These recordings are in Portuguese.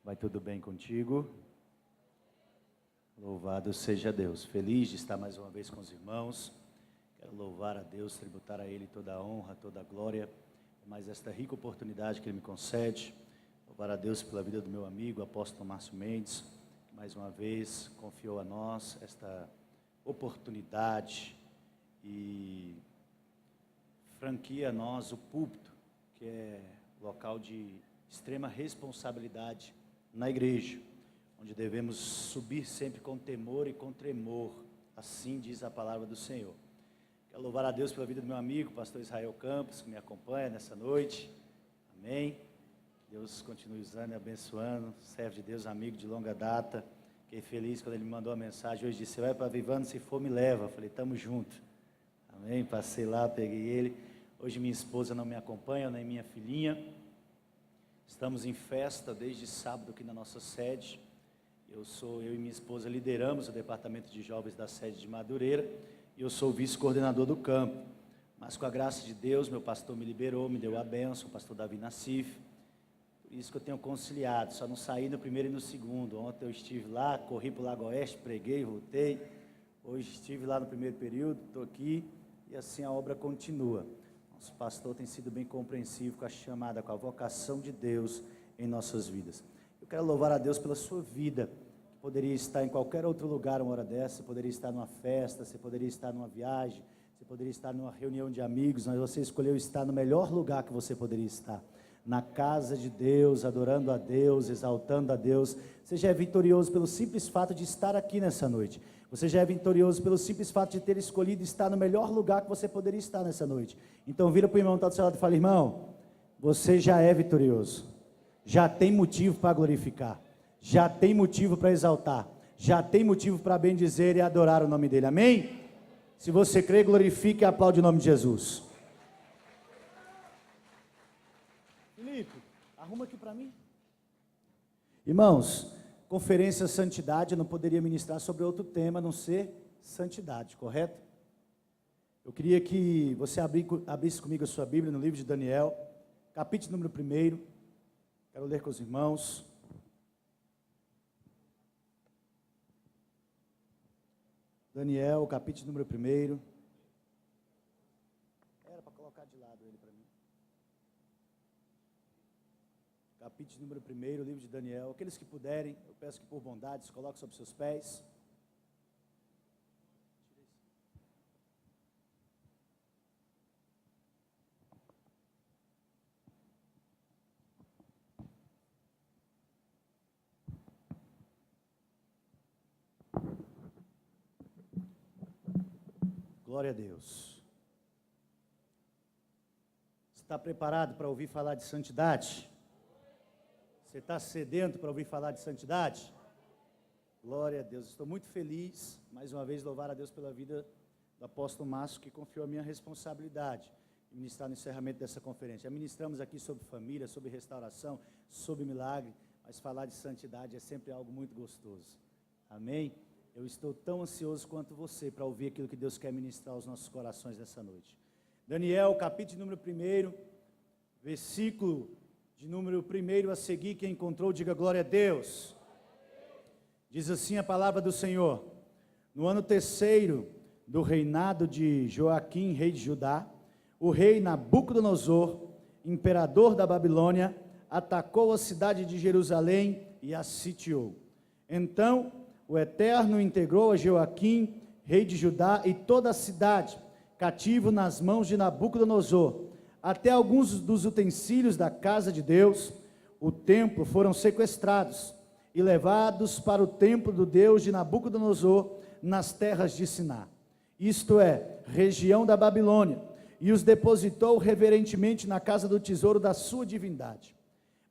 Vai tudo bem contigo? Louvado seja Deus. Feliz de estar mais uma vez com os irmãos. Quero louvar a Deus, tributar a Ele toda a honra, toda a glória, mais esta rica oportunidade que Ele me concede. Louvar a Deus pela vida do meu amigo, apóstolo Márcio Mendes, que mais uma vez confiou a nós esta oportunidade e franquia a nós o púlpito, que é local de extrema responsabilidade na igreja, onde devemos subir sempre com temor e com tremor, assim diz a palavra do Senhor. Quero louvar a Deus pela vida do meu amigo, pastor Israel Campos, que me acompanha nessa noite, amém. Deus continue usando e abençoando, servo de Deus, amigo de longa data. Fiquei feliz quando ele me mandou a mensagem hoje, disse: vai para Vivando, se for me leva. Falei: estamos juntos, amém. Passei lá, peguei ele. Hoje minha esposa não me acompanha, nem minha filhinha. Estamos em festa desde sábado aqui na nossa sede. Eu e minha esposa lideramos o departamento de jovens da sede de Madureira e eu sou vice-coordenador do campo. Mas com a graça de Deus, meu pastor me liberou, me deu a bênção, o pastor Davi Nassif. Por isso que eu tenho conciliado, só não saí no primeiro e no segundo. Ontem eu estive lá, corri para o Lago Oeste, preguei, voltei. Hoje estive lá no primeiro período, estou aqui e assim a obra continua. Nosso pastor tem sido bem compreensivo com a chamada, com a vocação de Deus em nossas vidas. Eu quero louvar a Deus pela sua vida, que poderia estar em qualquer outro lugar uma hora dessa. Você poderia estar numa festa, você poderia estar numa viagem, você poderia estar numa reunião de amigos, mas você escolheu estar no melhor lugar que você poderia estar, na casa de Deus, adorando a Deus, exaltando a Deus. Você já é vitorioso pelo simples fato de estar aqui nessa noite. Você já é vitorioso pelo simples fato de ter escolhido estar no melhor lugar que você poderia estar nessa noite. Então vira para o irmão que está do seu lado e fala: irmão, você já é vitorioso. Já tem motivo para glorificar. Já tem motivo para exaltar. Já tem motivo para bendizer e adorar o nome dele. Amém? Se você crê, glorifique e aplaude o nome de Jesus. Felipe, arruma aqui para mim. Irmãos, Conferência Santidade, eu não poderia ministrar sobre outro tema a não ser santidade, correto? Eu queria que você abrisse comigo a sua Bíblia no livro de Daniel, capítulo número 1. Quero ler com os irmãos. Daniel, capítulo número 1. Era para colocar de lado ele para mim. Capítulo número 1, livro de Daniel. Aqueles que puderem, eu peço que por bondade se coloquem sobre seus pés. Glória a Deus. Você está preparado para ouvir falar de santidade? Você está sedento para ouvir falar de santidade? Glória a Deus. Estou muito feliz, mais uma vez, louvar a Deus pela vida do apóstolo Márcio, que confiou a minha responsabilidade de ministrar no encerramento dessa conferência. Já ministramos aqui sobre família, sobre restauração, sobre milagre, mas falar de santidade é sempre algo muito gostoso. Amém? Eu estou tão ansioso quanto você para ouvir aquilo que Deus quer ministrar aos nossos corações nessa noite. Daniel, capítulo número 1, versículo de número 1 a seguir. Quem encontrou, diga glória a Deus. Diz assim a palavra do Senhor: no ano 3º do reinado de Joaquim, rei de Judá, o rei Nabucodonosor, imperador da Babilônia, atacou a cidade de Jerusalém e a sitiou. Então o Eterno entregou a Joaquim, rei de Judá, e toda a cidade, cativo nas mãos de Nabucodonosor. Até alguns dos utensílios da casa de Deus, o templo, foram sequestrados e levados para o templo do Deus de Nabucodonosor, nas terras de Siná, isto é, região da Babilônia, e os depositou reverentemente na casa do tesouro da sua divindade.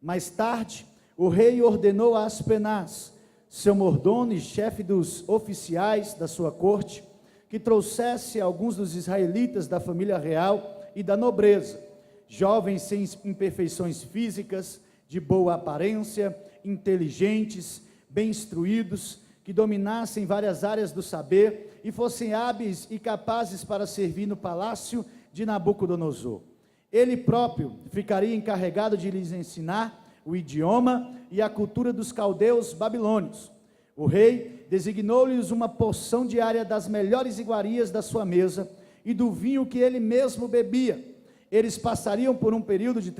Mais tarde, o rei ordenou a Aspenaz, seu mordomo e chefe dos oficiais da sua corte, que trouxesse alguns dos israelitas da família real e da nobreza, jovens sem imperfeições físicas, de boa aparência, inteligentes, bem instruídos, que dominassem várias áreas do saber e fossem hábeis e capazes para servir no palácio de Nabucodonosor. Ele próprio ficaria encarregado de lhes ensinar o idioma e a cultura dos caldeus babilônios. O rei designou-lhes uma porção diária das melhores iguarias da sua mesa e do vinho que ele mesmo bebia. Eles passariam por um período de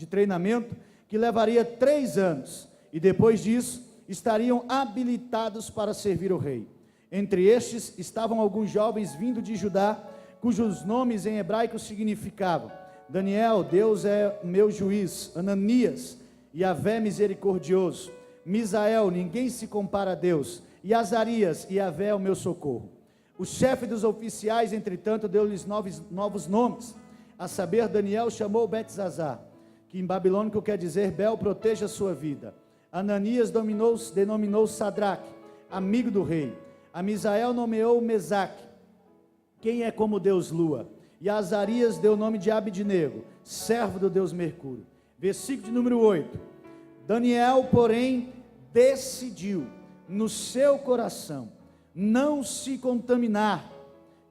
treinamento, que levaria 3 anos, e depois disso, estariam habilitados para servir o rei. Entre estes estavam alguns jovens vindo de Judá, cujos nomes em hebraico significavam: Daniel, Deus é meu juiz; Ananias, Yahvé misericordioso; Misael, ninguém se compara a Deus; e Azarias, Yahvé é o meu socorro. O chefe dos oficiais, entretanto, deu-lhes novos nomes. A saber, Daniel chamou Beltesazar, que em babilônico quer dizer Bel, proteja a sua vida. Ananias denominou Sadraque, amigo do rei. A Misael nomeou Mesaque, quem é como Deus Lua. E a Azarias deu o nome de Abidnego, servo do Deus Mercúrio. Versículo de número 8. Daniel, porém, decidiu no seu coração não se contaminar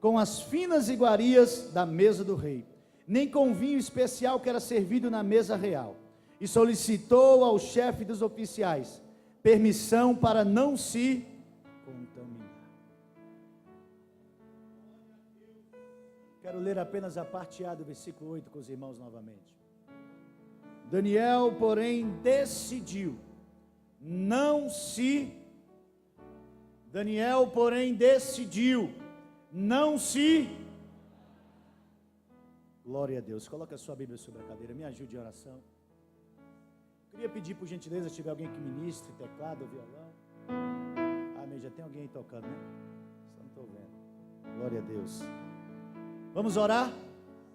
com as finas iguarias da mesa do rei, nem com o vinho especial que era servido na mesa real, e solicitou ao chefe dos oficiais permissão para não se contaminar. Quero ler apenas a parte A do versículo 8 com os irmãos novamente. Daniel, porém, decidiu não se Glória a Deus. Coloca a sua Bíblia sobre a cadeira, me ajude em oração. Queria pedir por gentileza, se tiver alguém que ministre teclado ou violão. Amém, já tem alguém aí tocando, né? Só não estou vendo. Glória a Deus. Vamos orar?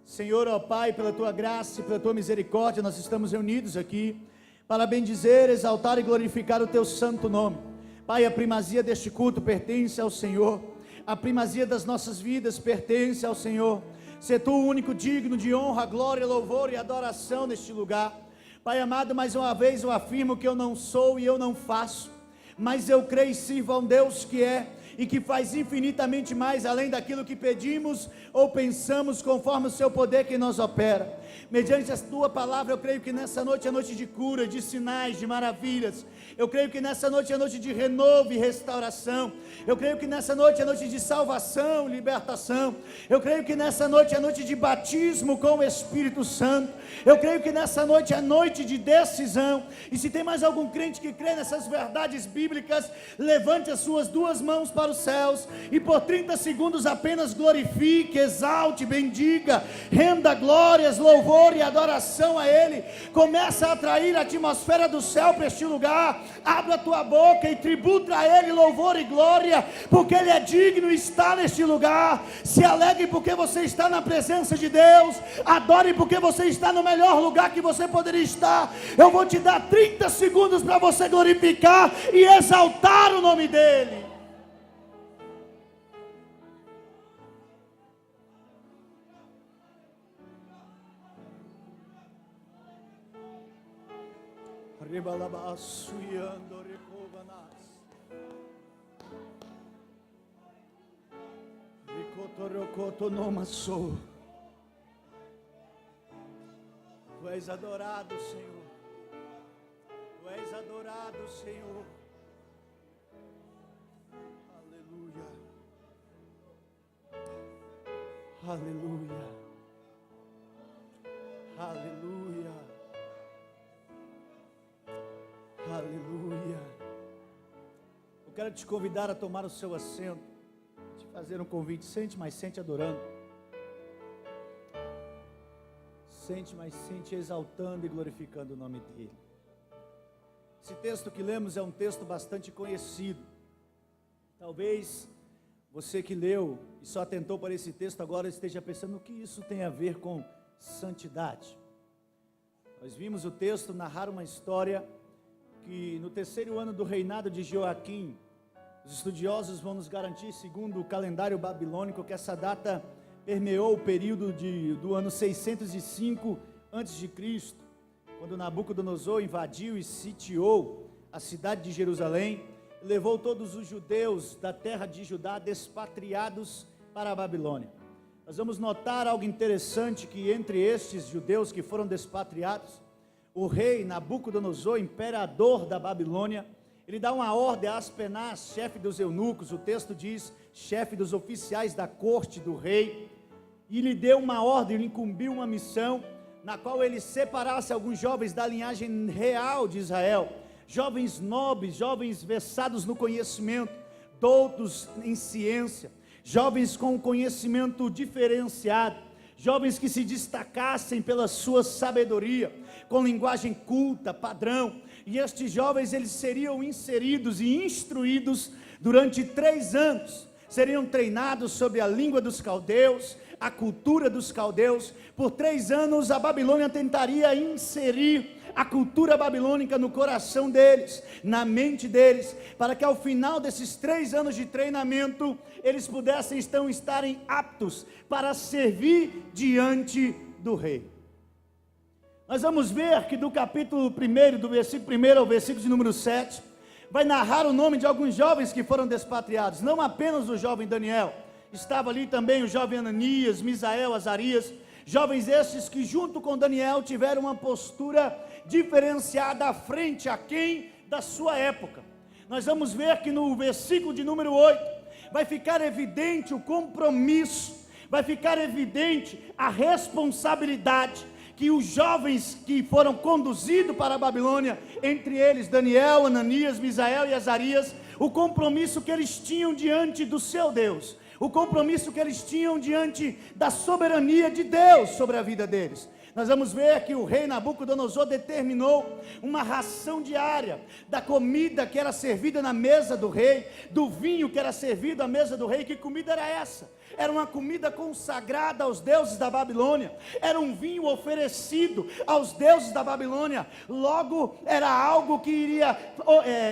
Senhor, ó Pai, pela Tua graça e pela Tua misericórdia, nós estamos reunidos aqui para bendizer, exaltar e glorificar o Teu santo nome. Pai, a primazia deste culto pertence ao Senhor, a primazia das nossas vidas pertence ao Senhor. Sê Tu o único digno de honra, glória, louvor e adoração neste lugar. Pai amado, mais uma vez eu afirmo que eu não sou e eu não faço, mas eu creio e sirvo a um Deus que é e que faz infinitamente mais além daquilo que pedimos ou pensamos, conforme o seu poder que nos opera. Mediante a tua palavra, eu creio que nessa noite é noite de cura, de sinais, de maravilhas. Eu creio que nessa noite é noite de renovo e restauração. Eu creio que nessa noite é noite de salvação e libertação. Eu creio que nessa noite é noite de batismo com o Espírito Santo. Eu creio que nessa noite é noite de decisão. E se tem mais algum crente que crê nessas verdades bíblicas, levante as suas duas mãos para os céus e por 30 segundos apenas glorifique, exalte, bendiga, renda glórias, louvor e adoração a Ele. Começa a atrair a atmosfera do céu para este lugar. Abra a tua boca e tributa a Ele louvor e glória, porque Ele é digno e está neste lugar. Se alegre porque você está na presença de Deus. Adore porque você está no melhor lugar que você poderia estar. Eu vou te dar 30 segundos para você glorificar e exaltar o nome dEle. Tu és adorado, Senhor. Tu és adorado, Senhor. Aleluia. Aleluia. Aleluia. Aleluia. Eu quero te convidar a tomar o seu assento, te fazer um convite. Sente, mas sente adorando. Sente, mas sente exaltando e glorificando o nome dEle. Esse texto que lemos é um texto bastante conhecido. Talvez você que leu e só atentou para esse texto agora esteja pensando: o que isso tem a ver com santidade? Nós vimos o texto narrar uma história que no 3º ano do reinado de Joaquim, os estudiosos vão nos garantir, segundo o calendário babilônico, que essa data permeou o período do ano 605 a.C., quando Nabucodonosor invadiu e sitiou a cidade de Jerusalém, e levou todos os judeus da terra de Judá despatriados para a Babilônia. Nós vamos notar algo interessante, que entre estes judeus que foram despatriados, o rei Nabucodonosor, imperador da Babilônia, ele dá uma ordem a Aspenaz, chefe dos eunucos, o texto diz, chefe dos oficiais da corte do rei, e lhe deu uma ordem, lhe incumbiu uma missão, na qual ele separasse alguns jovens da linhagem real de Israel, jovens nobres, jovens versados no conhecimento, doutos em ciência, jovens com conhecimento diferenciado, jovens que se destacassem pela sua sabedoria, com linguagem culta, padrão, e estes jovens eles seriam inseridos e instruídos durante 3 anos, seriam treinados sobre a língua dos caldeus, a cultura dos caldeus. Por 3 anos a Babilônia tentaria inserir a cultura babilônica no coração deles, na mente deles, para que ao final desses 3 anos de treinamento, eles pudessem então estarem aptos para servir diante do rei. Nós vamos ver que do capítulo 1, do versículo 1 ao versículo de número 7, vai narrar o nome de alguns jovens que foram despatriados, não apenas o jovem Daniel, estava ali também o jovem Ananias, Misael, Azarias, jovens estes que junto com Daniel tiveram uma postura diferenciada à frente, aquém da sua época. Nós vamos ver que no versículo de número 8, vai ficar evidente o compromisso, vai ficar evidente a responsabilidade, que os jovens que foram conduzidos para a Babilônia, entre eles Daniel, Ananias, Misael e Azarias, o compromisso que eles tinham diante do seu Deus, o compromisso que eles tinham diante da soberania de Deus sobre a vida deles. Nós vamos ver que o rei Nabucodonosor determinou uma ração diária da comida que era servida na mesa do rei, do vinho que era servido à mesa do rei. Que comida era essa? Era uma comida consagrada aos deuses da Babilônia, era um vinho oferecido aos deuses da Babilônia, logo era algo que iria,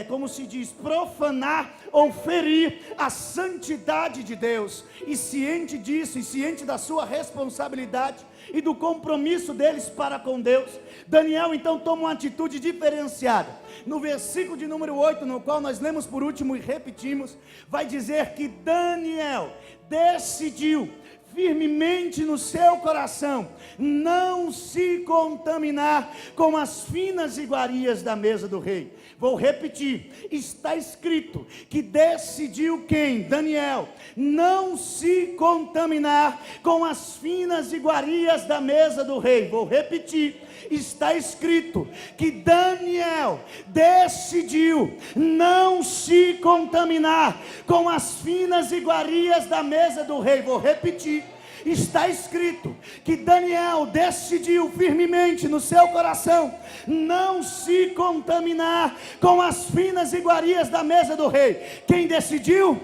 como se diz, profanar ou ferir a santidade de Deus. E ciente disso, e ciente da sua responsabilidade e do compromisso deles para com Deus, Daniel então toma uma atitude diferenciada. No versículo de número 8, no qual nós lemos por último e repetimos, vai dizer que Daniel decidiu firmemente no seu coração não se contaminar com as finas iguarias da mesa do rei. Vou repetir, está escrito que decidiu quem? Daniel, não se contaminar com as finas iguarias da mesa do rei. Vou repetir, está escrito que Daniel decidiu não se contaminar com as finas iguarias da mesa do rei. Vou repetir, está escrito que Daniel decidiu firmemente no seu coração não se contaminar com as finas iguarias da mesa do rei. Quem decidiu?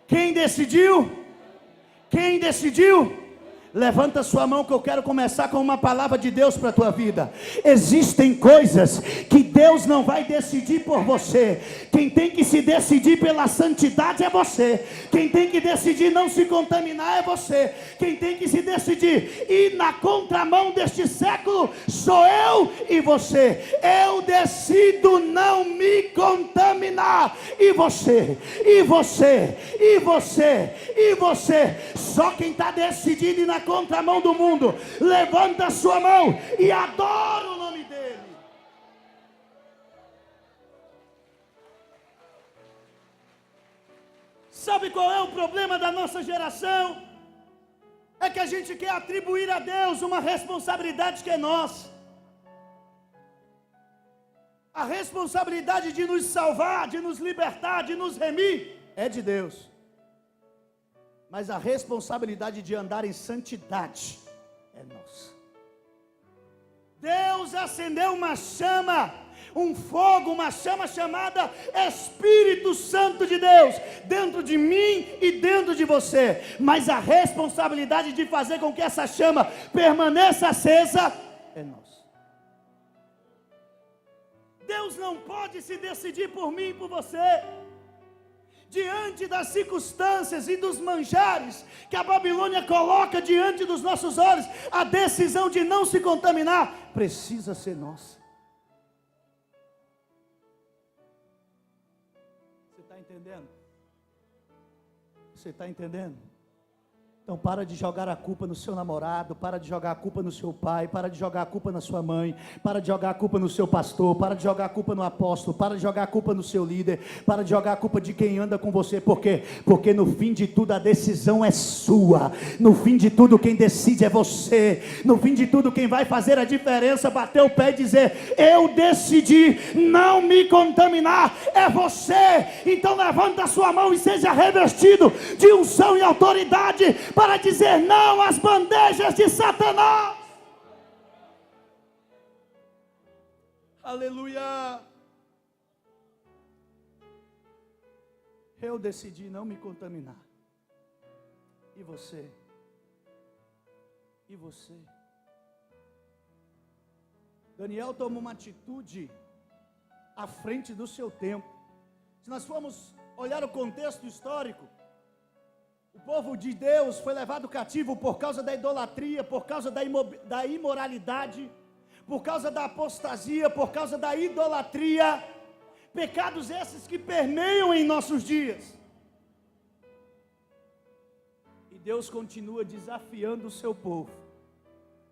Quem decidiu? Quem decidiu? Levanta sua mão que eu quero começar com uma palavra de Deus para a tua vida. Existem coisas que Deus não vai decidir por você. Quem tem que se decidir pela santidade é você. Quem tem que decidir não se contaminar é você. Quem tem que se decidir ir na contramão deste século sou eu e você. Eu decido não me contaminar. E você, e você, e você, e você. Só quem está decidido ir na contramão do mundo, levanta a sua mão e adora o nome dele. Sabe qual é o problema da nossa geração? É que a gente quer atribuir a Deus uma responsabilidade que é nossa. A responsabilidade de nos salvar, de nos libertar, de nos remir é de Deus. Mas a responsabilidade de andar em santidade é nossa. Deus acendeu uma chama, um fogo, uma chama chamada Espírito Santo de Deus, dentro de mim e dentro de você. Mas a responsabilidade de fazer com que essa chama permaneça acesa é nossa. Deus não pode se decidir por mim e por você. Diante das circunstâncias e dos manjares que a Babilônia coloca diante dos nossos olhos, a decisão de não se contaminar precisa ser nossa. Você está entendendo? Você está entendendo? Então para de jogar a culpa no seu namorado, para de jogar a culpa no seu pai, para de jogar a culpa na sua mãe, para de jogar a culpa no seu pastor, para de jogar a culpa no apóstolo, para de jogar a culpa no seu líder, para de jogar a culpa de quem anda com você. Por quê? Porque no fim de tudo a decisão é sua, no fim de tudo quem decide é você, no fim de tudo quem vai fazer a diferença, bater o pé e dizer: eu decidi não me contaminar, é você. Então levanta a sua mão e seja revestido de unção e autoridade para dizer não às bandejas de Satanás. Aleluia. Eu decidi não me contaminar. E você? E você? Daniel tomou uma atitude à frente do seu tempo. Se nós formos olhar o contexto histórico, o povo de Deus foi levado cativo por causa da idolatria, por causa da imoralidade, por causa da apostasia, por causa da idolatria, pecados esses que permeiam em nossos dias. E Deus continua desafiando o seu povo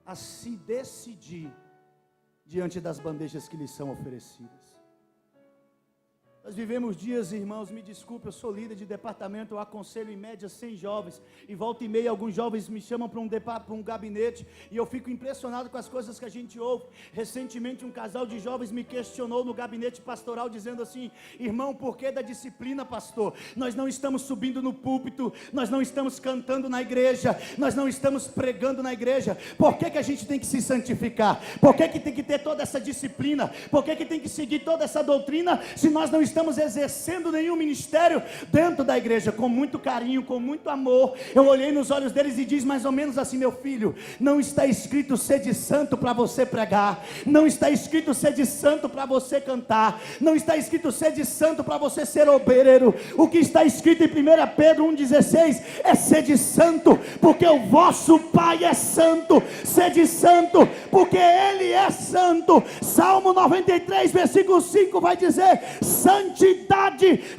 a se decidir diante das bandejas que lhes são oferecidas. Nós vivemos dias, irmãos, me desculpe, eu sou líder de departamento, eu aconselho em média 100 jovens, e volta e meia alguns jovens me chamam para um gabinete, e eu fico impressionado com as coisas que a gente ouve. Recentemente um casal de jovens me questionou no gabinete pastoral, dizendo assim: irmão, por que da disciplina, pastor? Nós não estamos subindo no púlpito, nós não estamos cantando na igreja, nós não estamos pregando na igreja, por que a gente tem que se santificar? Por que tem que ter toda essa disciplina? Por que tem que seguir toda essa doutrina, se nós não estamos exercendo nenhum ministério dentro da igreja? Com muito carinho, com muito amor, eu olhei nos olhos deles e disse mais ou menos assim: meu filho, não está escrito sede santo para você pregar, não está escrito sede santo para você cantar, não está escrito sede santo para você ser obreiro. O que está escrito em 1 Pedro 1,16 é sede santo, porque o vosso Pai é santo. Sede santo, porque Ele é santo. Salmo 93, versículo 5 vai dizer: santidade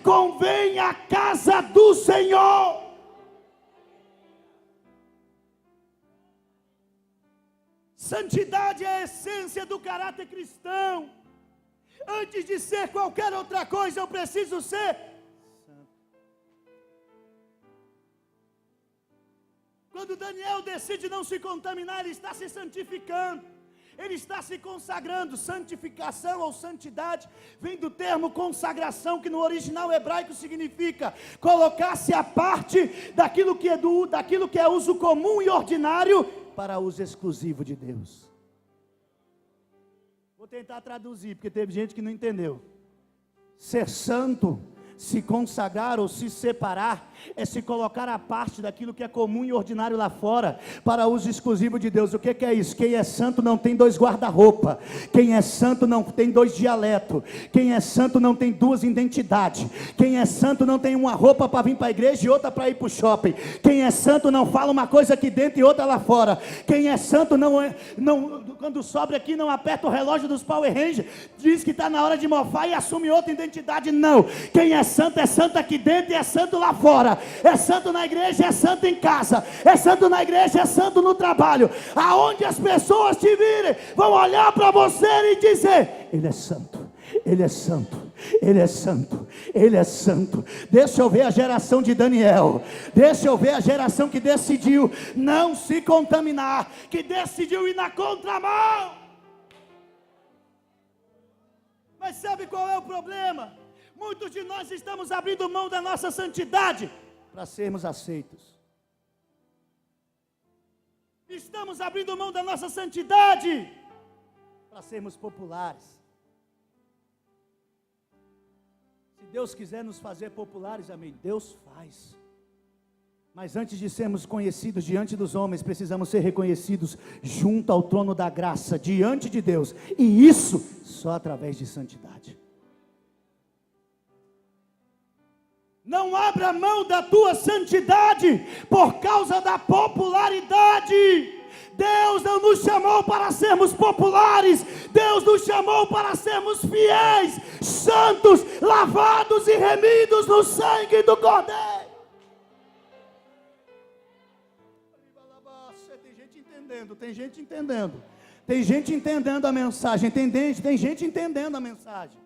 convém à casa do Senhor. Santidade é a essência do caráter cristão. Antes de ser qualquer outra coisa, eu preciso ser santo. Quando Daniel decide não se contaminar, ele está se santificando, ele está se consagrando. Santificação ou santidade vem do termo consagração, que no original hebraico significa colocar-se à parte daquilo que é uso comum e ordinário para uso exclusivo de Deus. Vou tentar traduzir, porque teve gente que não entendeu. Ser santo, se consagrar ou se separar, é se colocar à parte daquilo que é comum e ordinário lá fora, para uso exclusivo de Deus. O que é isso? Quem é santo não tem dois guarda-roupa, quem é santo não tem dois dialetos, quem é santo não tem duas identidades, quem é santo não tem uma roupa para vir para a igreja e outra para ir para o shopping, quem é santo não fala uma coisa aqui dentro e outra lá fora, quem é santo quando sobra aqui não aperta o relógio dos Power Rangers, diz que está na hora de mofar e assume outra identidade. Não, quem é santo aqui dentro e é santo lá fora, é santo na igreja, é santo em casa, é santo na igreja, é santo no trabalho. Aonde as pessoas te virem, vão olhar para você e dizer: ele é santo, ele é santo, ele é santo, ele é santo. Deixa eu ver a geração de Daniel, deixa eu ver a geração que decidiu não se contaminar, que decidiu ir na contramão. Mas sabe qual é o problema? Muitos de nós estamos abrindo mão da nossa santidade para sermos aceitos. Estamos abrindo mão da nossa santidade para sermos populares. Se Deus quiser nos fazer populares, amém, Deus faz. Mas antes de sermos conhecidos diante dos homens, precisamos ser reconhecidos junto ao trono da graça, diante de Deus. E isso só através de santidade. Não abra mão da tua santidade por causa da popularidade. Deus não nos chamou para sermos populares. Deus nos chamou para sermos fiéis, santos, lavados e remidos no sangue do Cordeiro. entendendo, tem gente entendendo. Tem gente entendendo a mensagem, tem gente entendendo a mensagem.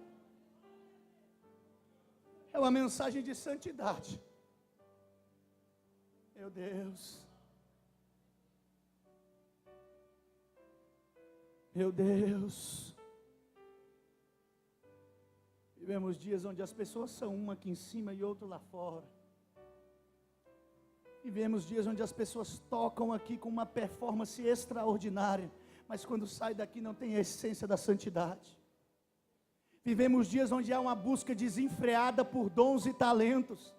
É uma mensagem de santidade. Meu Deus. Meu Deus. Vivemos dias onde as pessoas são uma aqui em cima e outra lá fora. Vivemos dias onde as pessoas tocam aqui com uma performance extraordinária, mas quando sai daqui não tem a essência da santidade. Vivemos dias onde há uma busca desenfreada por dons e talentos.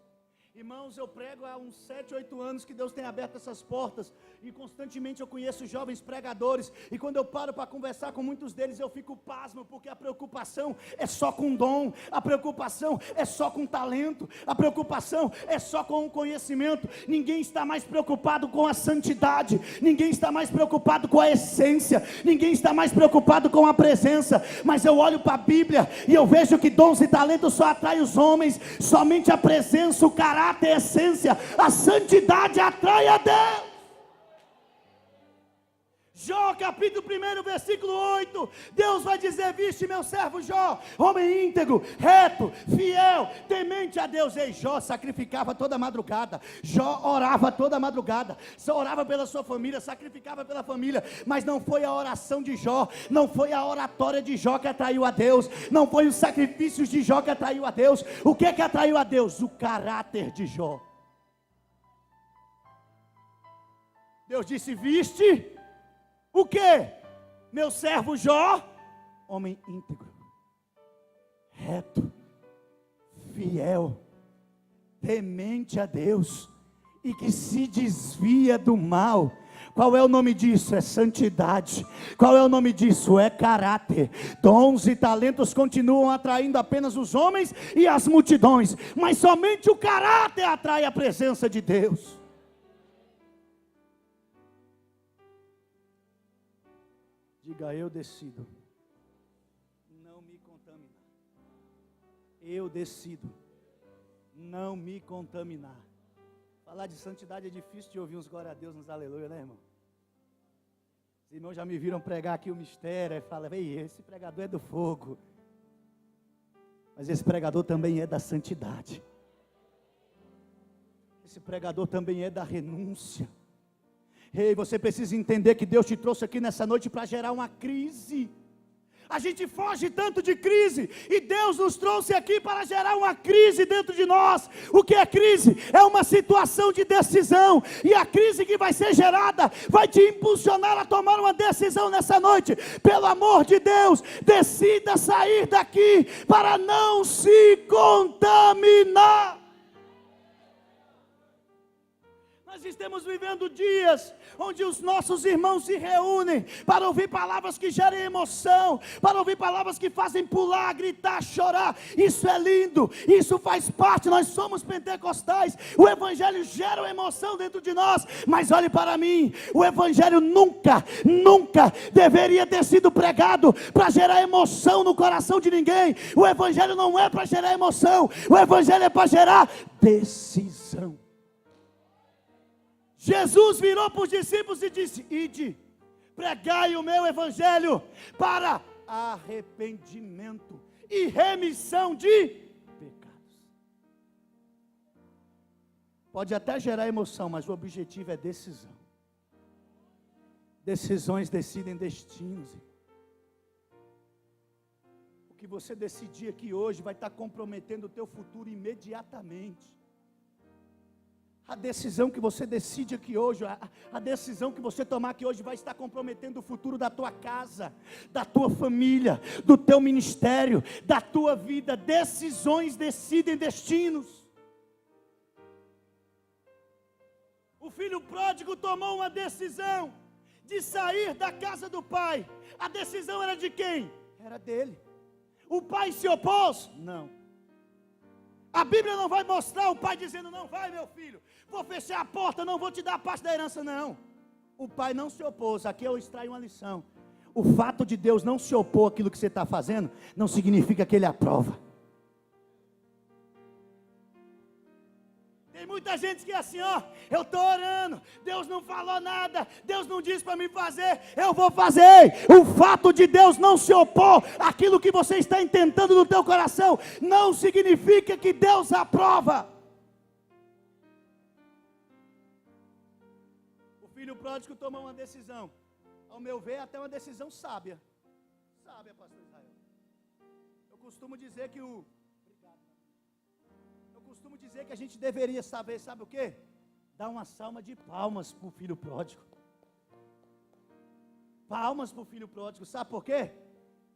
Irmãos, eu prego há uns 7, 8 anos que Deus tem aberto essas portas, e constantemente eu conheço jovens pregadores, e quando eu paro para conversar com muitos deles, eu fico pasmo, porque a preocupação é só com dom, a preocupação é só com talento, a preocupação é só com o conhecimento. Ninguém está mais preocupado com a santidade, ninguém está mais preocupado com a essência, ninguém está mais preocupado com a presença. Mas eu olho para a Bíblia e eu vejo que dons e talentos só atraem os homens, somente a presença, o caráter, a essência, a santidade atrai a Deus. Jó capítulo 1, versículo 8, Deus vai dizer: viste meu servo Jó, homem íntegro, reto, fiel, temente a Deus. Ei, Jó sacrificava toda madrugada, Jó orava toda madrugada, só orava pela sua família, sacrificava pela família, mas não foi a oração de Jó, não foi a oratória de Jó que atraiu a Deus, não foi os sacrifícios de Jó que atraiu a Deus. O que atraiu a Deus? O caráter de Jó. Deus disse: viste o que? Meu servo Jó, homem íntegro, reto, fiel, temente a Deus e que se desvia do mal. Qual é o nome disso? É santidade. Qual é o nome disso? É caráter. Dons e talentos continuam atraindo apenas os homens e as multidões, mas somente o caráter atrai a presença de Deus. Diga: eu decido não me contaminar. Eu decido não me contaminar. Falar de santidade é difícil de ouvir uns glória a Deus, uns aleluia, né, irmão? Os irmãos já me viram pregar aqui o mistério e falam: ei, esse pregador é do fogo. Mas esse pregador também é da santidade. Esse pregador também é da renúncia. Ei, você precisa entender que Deus te trouxe aqui nessa noite para gerar uma crise. A gente foge tanto de crise, e Deus nos trouxe aqui para gerar uma crise dentro de nós. O que é crise? É uma situação de decisão, e a crise que vai ser gerada vai te impulsionar a tomar uma decisão nessa noite. Pelo amor de Deus, decida sair daqui para não se contaminar. Nós estamos vivendo dias onde os nossos irmãos se reúnem para ouvir palavras que gerem emoção, para ouvir palavras que fazem pular, gritar, chorar. Isso é lindo, isso faz parte, nós somos pentecostais, o Evangelho gera uma emoção dentro de nós. Mas olhe para mim, o Evangelho nunca deveria ter sido pregado para gerar emoção no coração de ninguém. O Evangelho não é para gerar emoção, o Evangelho é para gerar decisão. Jesus virou para os discípulos e disse: ide, pregai o meu evangelho para arrependimento e remissão de pecados. Pode até gerar emoção, mas o objetivo é decisão. Decisões decidem destinos. O que você decidir aqui hoje vai estar comprometendo o teu futuro imediatamente. A decisão que você decide aqui hoje, a decisão que você tomar aqui hoje vai estar comprometendo o futuro da tua casa, da tua família, do teu ministério, da tua vida. Decisões decidem destinos. O filho pródigo tomou uma decisão de sair da casa do pai. A decisão era de quem? Era dele. O pai se opôs? Não. A Bíblia não vai mostrar o pai dizendo: não vai, meu filho, vou fechar a porta, não vou te dar a parte da herança, não. O pai não se opôs. Aqui eu extraio uma lição: o fato de Deus não se opor àquilo que você está fazendo, não significa que Ele aprova. Tem muita muita gente que é assim, ó, eu estou orando, Deus não falou nada, Deus não disse para mim fazer, eu vou fazer. O fato de Deus não se opor àquilo que você está intentando no teu coração, não significa que Deus aprova. O filho pródigo tomou uma decisão, ao meu ver, até uma decisão sábia. Sábia, pastor Israel. Eu costumo dizer que a gente deveria saber, sabe o quê? Dar uma salva de palmas para o filho pródigo. Palmas para o filho pródigo, sabe por quê?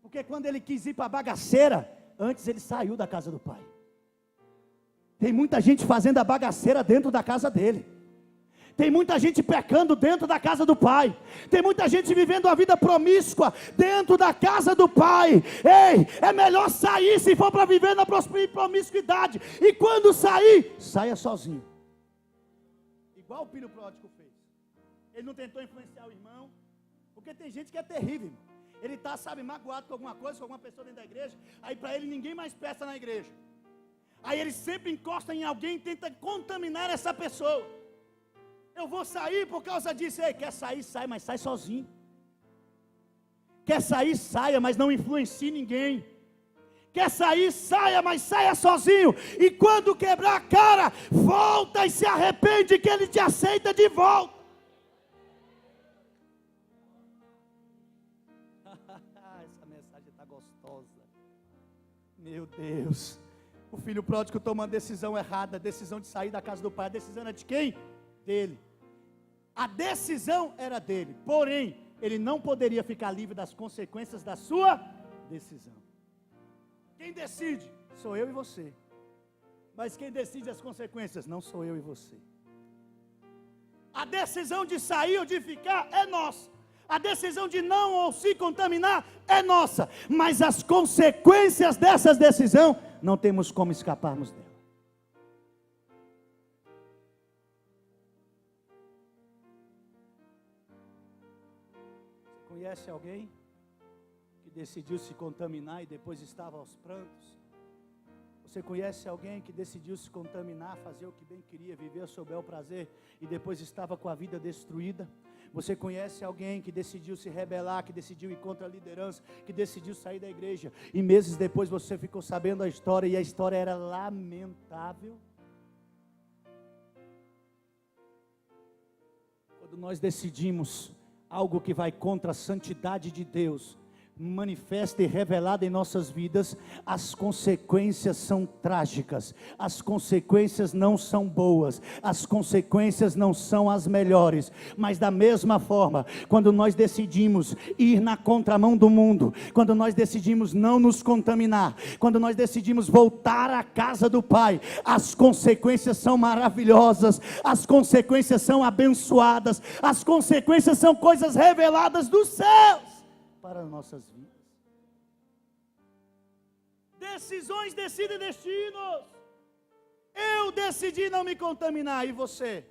Porque quando ele quis ir para a bagaceira, antes ele saiu da casa do pai. Tem muita gente fazendo a bagaceira dentro da casa dele. Tem muita gente pecando dentro da casa do pai. Tem muita gente vivendo a vida promíscua dentro da casa do pai. Ei, é melhor sair se for para viver na promiscuidade. E quando sair, saia sozinho. Igual o filho pródigo fez. Ele não tentou influenciar o irmão. Porque tem gente que é terrível, irmão. Ele está, sabe, magoado com alguma coisa, com alguma pessoa dentro da igreja. Aí para ele ninguém mais peça na igreja. Aí ele sempre encosta em alguém e tenta contaminar essa pessoa. Eu vou sair por causa disso. Ei, quer sair, sai, mas sai sozinho. Quer sair, saia, mas não influencie ninguém. Quer sair, saia, mas saia sozinho. E quando quebrar a cara, volta e se arrepende que ele te aceita de volta. Essa mensagem está gostosa. Meu Deus. O filho pródigo toma uma decisão errada, a decisão de sair da casa do pai. A decisão é de quem? Dele. A decisão era dele, porém, ele não poderia ficar livre das consequências da sua decisão. Quem decide? Sou eu e você. Mas quem decide as consequências? Não sou eu e você. A decisão de sair ou de ficar é nossa. A decisão de não ou se contaminar é nossa. Mas as consequências dessas decisões, não temos como escaparmos delas. Conhece alguém que decidiu se contaminar e depois estava aos prantos? Você conhece alguém que decidiu se contaminar, fazer o que bem queria, viver sob bel prazer e depois estava com a vida destruída? Você conhece alguém que decidiu se rebelar, que decidiu ir contra a liderança, que decidiu sair da igreja e meses depois você ficou sabendo a história e a história era lamentável? Quando nós decidimos algo que vai contra a santidade de Deus, manifesta e revelada em nossas vidas, as consequências são trágicas, as consequências não são boas, as consequências não são as melhores. Mas da mesma forma, quando nós decidimos ir na contramão do mundo, quando nós decidimos não nos contaminar, quando nós decidimos voltar à casa do Pai, as consequências são maravilhosas, as consequências são abençoadas, as consequências são coisas reveladas dos céus para nossas vidas. Decisões decidem destinos. Eu decidi não me contaminar, e você?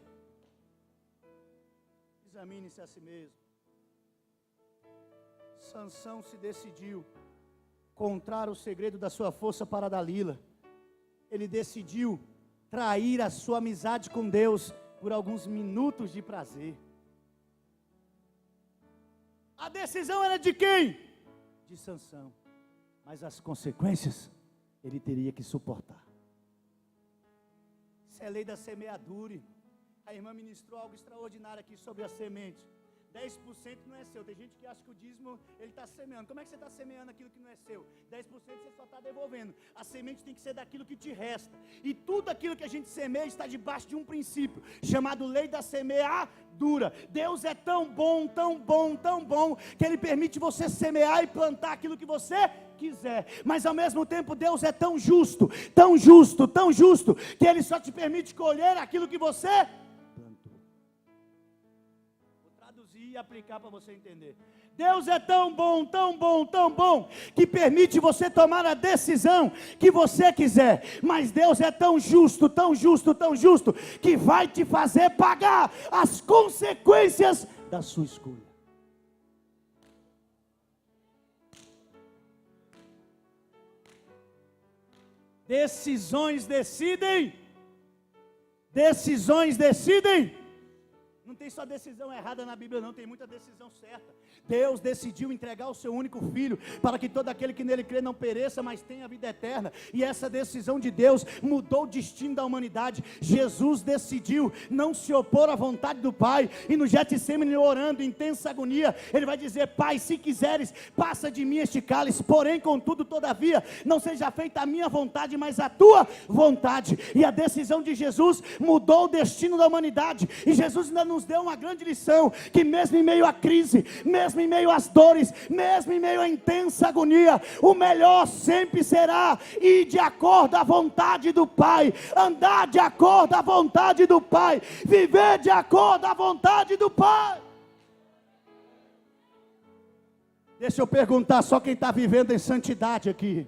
Examine-se a si mesmo. Sansão se decidiu contar o segredo da sua força para Dalila. Ele decidiu trair a sua amizade com Deus por alguns minutos de prazer. A decisão era de quem? De Sansão. Mas as consequências ele teria que suportar. Isso é a lei da semeadura. A irmã ministrou algo extraordinário aqui sobre a semente. 10% não é seu. Tem gente que acha que o dízimo ele está semeando. Como é que você está semeando aquilo que não é seu? 10% você só está devolvendo. A semente tem que ser daquilo que te resta. E tudo aquilo que a gente semeia está debaixo de um princípio chamado lei da semeadura. Deus é tão bom, tão bom, tão bom, que Ele permite você semear e plantar aquilo que você quiser. Mas ao mesmo tempo Deus é tão justo, tão justo, tão justo, que Ele só te permite colher aquilo que você e aplicar para você entender. Deus é tão bom, tão bom, tão bom, que permite você tomar a decisão que você quiser. Mas Deus é tão justo, tão justo, tão justo, que vai te fazer pagar as consequências da sua escolha. Decisões decidem Decisões decidem. Não tem só decisão errada na Bíblia não, tem muita decisão certa. Deus decidiu entregar o seu único filho, para que todo aquele que nele crê não pereça, mas tenha a vida eterna. E essa decisão de Deus mudou o destino da humanidade. Jesus decidiu não se opor à vontade do Pai, e no Getsemane, orando em intensa agonia, ele vai dizer: Pai, se quiseres, passa de mim este cálice, porém, contudo, todavia, não seja feita a minha vontade, mas a tua vontade. E a decisão de Jesus mudou o destino da humanidade, e Jesus ainda nos deu uma grande lição, que mesmo em meio à crise, mesmo em meio às dores, mesmo em meio à intensa agonia, o melhor sempre será ir de acordo à vontade do Pai, andar de acordo à vontade do Pai, viver de acordo à vontade do Pai. Deixa eu perguntar, só quem está vivendo em santidade aqui,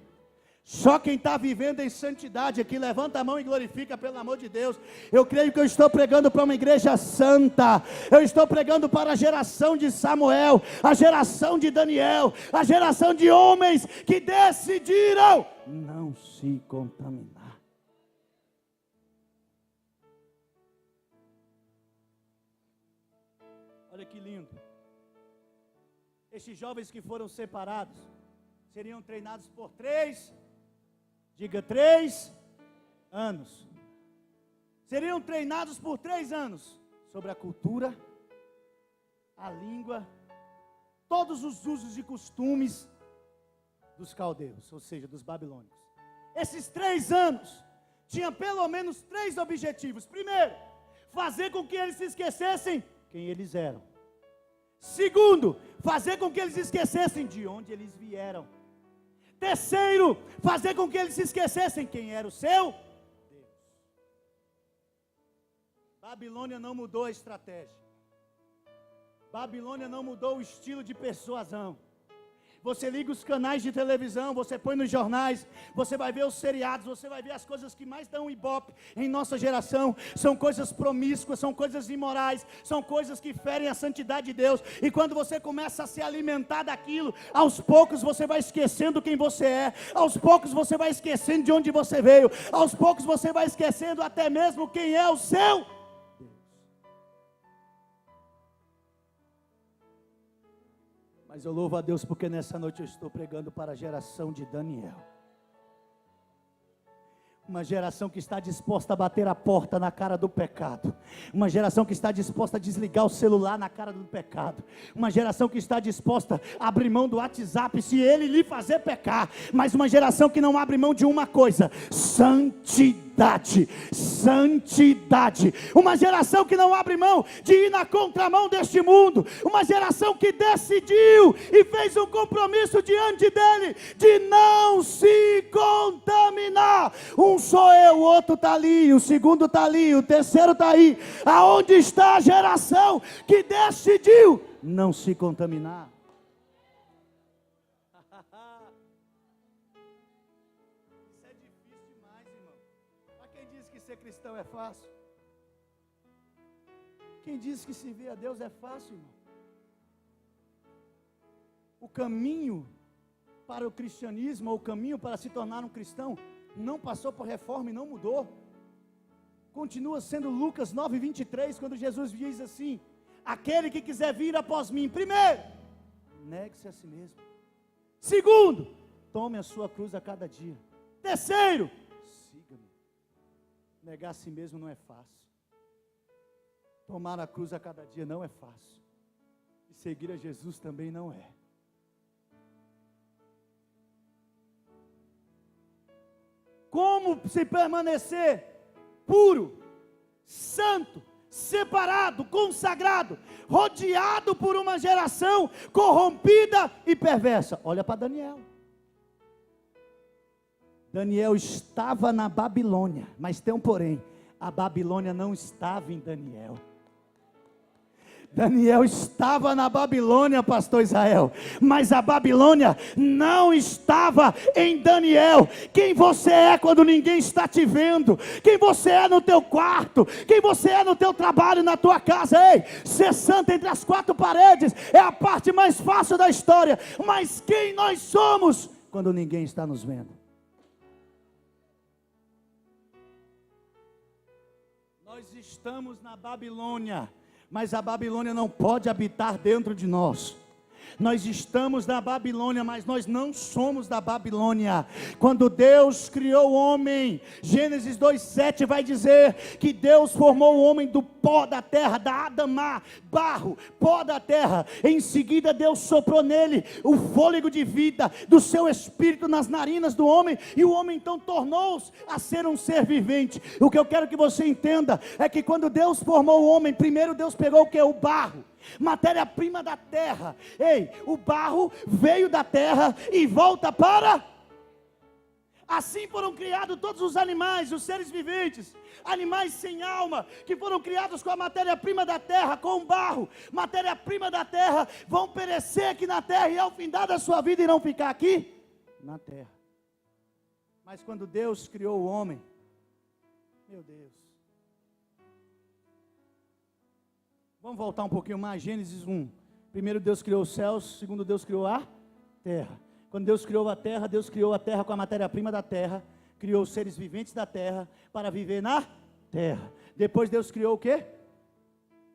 só quem está vivendo em santidade aqui, levanta a mão e glorifica, pelo amor de Deus. Eu creio que eu estou pregando para uma igreja santa, eu estou pregando para a geração de Samuel, a geração de Daniel, a geração de homens que decidiram não se contaminar. Olha que lindo. Estes jovens que foram separados seriam treinados por 3 anos. Seriam treinados por 3 anos sobre a cultura, a língua, todos os usos e costumes dos caldeus, ou seja, dos babilônicos. Esses 3 anos tinham pelo menos 3 objetivos. Primeiro, fazer com que eles se esquecessem quem eles eram. Segundo, fazer com que eles esquecessem de onde eles vieram. Terceiro, fazer com que eles se esquecessem quem era o seu Deus. Babilônia não mudou a estratégia. Babilônia não mudou o estilo de persuasão. Você liga os canais de televisão, você põe nos jornais, você vai ver os seriados, você vai ver as coisas que mais dão ibope em nossa geração. São coisas promíscuas, são coisas imorais, são coisas que ferem a santidade de Deus. E quando você começa a se alimentar daquilo, aos poucos você vai esquecendo quem você é, aos poucos você vai esquecendo de onde você veio, aos poucos você vai esquecendo até mesmo quem é o seu Deus. Mas eu louvo a Deus porque nessa noite eu estou pregando para a geração de Daniel. Uma geração que está disposta a bater a porta na cara do pecado. Uma geração que está disposta a desligar o celular na cara do pecado. Uma geração que está disposta a abrir mão do WhatsApp se ele lhe fazer pecar. Mas uma geração que não abre mão de uma coisa: santidade. Santidade. Uma geração que não abre mão de ir na contramão deste mundo. Uma geração que decidiu e fez um compromisso diante dele de não se contaminar. Um sou eu, o outro está ali, o segundo está ali, o terceiro está aí. Aonde está a geração que decidiu não se contaminar? Isso é difícil demais, irmão. Para quem diz que ser cristão é fácil? Quem diz que servir a Deus é fácil, irmão? O caminho para o cristianismo, ou o caminho para se tornar um cristão, não passou por reforma e não mudou. Continua sendo Lucas 9:23, quando Jesus diz assim: aquele que quiser vir após mim, primeiro, negue-se a si mesmo. Segundo, tome a sua cruz a cada dia. Terceiro, siga-me. Negar a si mesmo não é fácil. Tomar a cruz a cada dia não é fácil. E seguir a Jesus também não é. Como se permanecer puro, santo, separado, consagrado, rodeado por uma geração corrompida e perversa? Olha para Daniel. Daniel estava na Babilônia, mas tem um porém: a Babilônia não estava em Daniel. Daniel estava na Babilônia, pastor Israel, mas a Babilônia não estava em Daniel. Quem você é quando ninguém está te vendo? Quem você é no teu quarto? Quem você é no teu trabalho, na tua casa? Ei, ser santo entre as 4 paredes é a parte mais fácil da história, mas quem nós somos quando ninguém está nos vendo? estamos na Babilônia, mas a Babilônia não pode habitar dentro de nós. Nós estamos na Babilônia, mas nós não somos da Babilônia. Quando Deus criou o homem, Gênesis 2:7 vai dizer que Deus formou o homem do pó da terra, da Adamá, barro, pó da terra. Em seguida Deus soprou nele o fôlego de vida do seu espírito nas narinas do homem, e o homem então tornou-se a ser um ser vivente. O que eu quero que você entenda é que quando Deus formou o homem, primeiro Deus pegou o que? O barro, matéria-prima da terra. Ei, o barro veio da terra e volta para... Assim foram criados todos os animais, os seres viventes, animais sem alma, que foram criados com a matéria-prima da terra, com o barro, matéria-prima da terra, vão perecer aqui na terra e ao findar da sua vida irão ficar aqui na terra. Mas quando Deus criou o homem, meu Deus, vamos voltar um pouquinho mais, Gênesis 1. Primeiro Deus criou os céus, segundo Deus criou a terra. Quando Deus criou a terra com a matéria-prima da terra, criou os seres viventes da terra para viver na terra. Depois Deus criou o quê?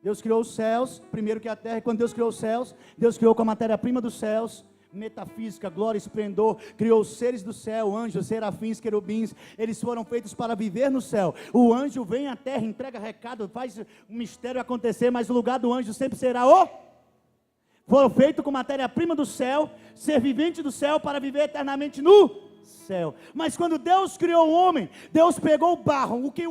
Deus criou os céus, primeiro que a terra, e quando Deus criou os céus, Deus criou com a matéria-prima dos céus, metafísica, glória, esplendor, criou os seres do céu, anjos, serafins, querubins, eles foram feitos para viver no céu. O anjo vem à terra, entrega recado, faz um mistério acontecer, mas o lugar do anjo sempre será foram feitos com matéria-prima do céu, ser vivente do céu, para viver eternamente no céu. Mas quando Deus criou o homem, Deus pegou o barro. O que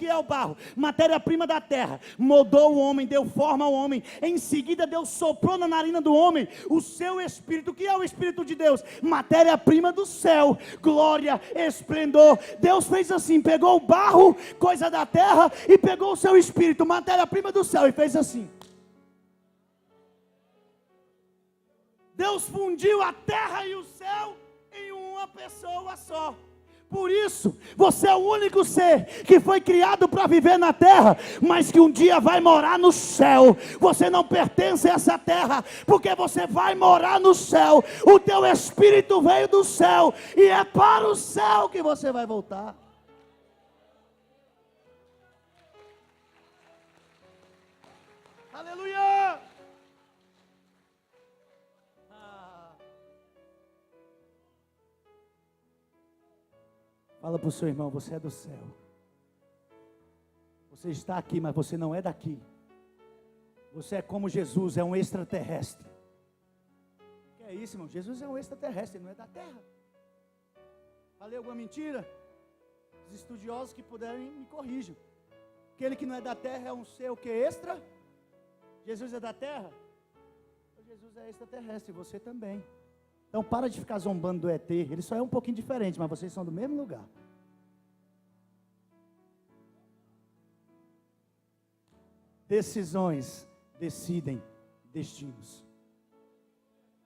é o barro? Matéria-prima da terra. Moldou o homem, deu forma ao homem. Em seguida Deus soprou na narina do homem o seu espírito. O que é o espírito de Deus? Matéria-prima do céu, glória, esplendor. Deus fez assim, pegou o barro, coisa da terra, e pegou o seu espírito, matéria-prima do céu, e fez assim. Deus fundiu a terra e o céu em uma pessoa só. Por isso, você é o único ser que foi criado para viver na terra, mas que um dia vai morar no céu. Você não pertence a essa terra, porque você vai morar no céu. O teu espírito veio do céu, e é para o céu que você vai voltar. Aleluia! Fala para o seu irmão, você é do céu. Você está aqui, mas você não é daqui. Você é como Jesus, é um extraterrestre. Que é isso, irmão? Jesus é um extraterrestre, ele não é da terra. Falei alguma mentira? Os estudiosos que puderem me corrijam. Aquele que não é da terra é um ser o que? Extra? Jesus é da terra? Jesus é extraterrestre, você também. Então para de ficar zombando do ET, ele só é um pouquinho diferente, mas vocês são do mesmo lugar. Decisões decidem destinos.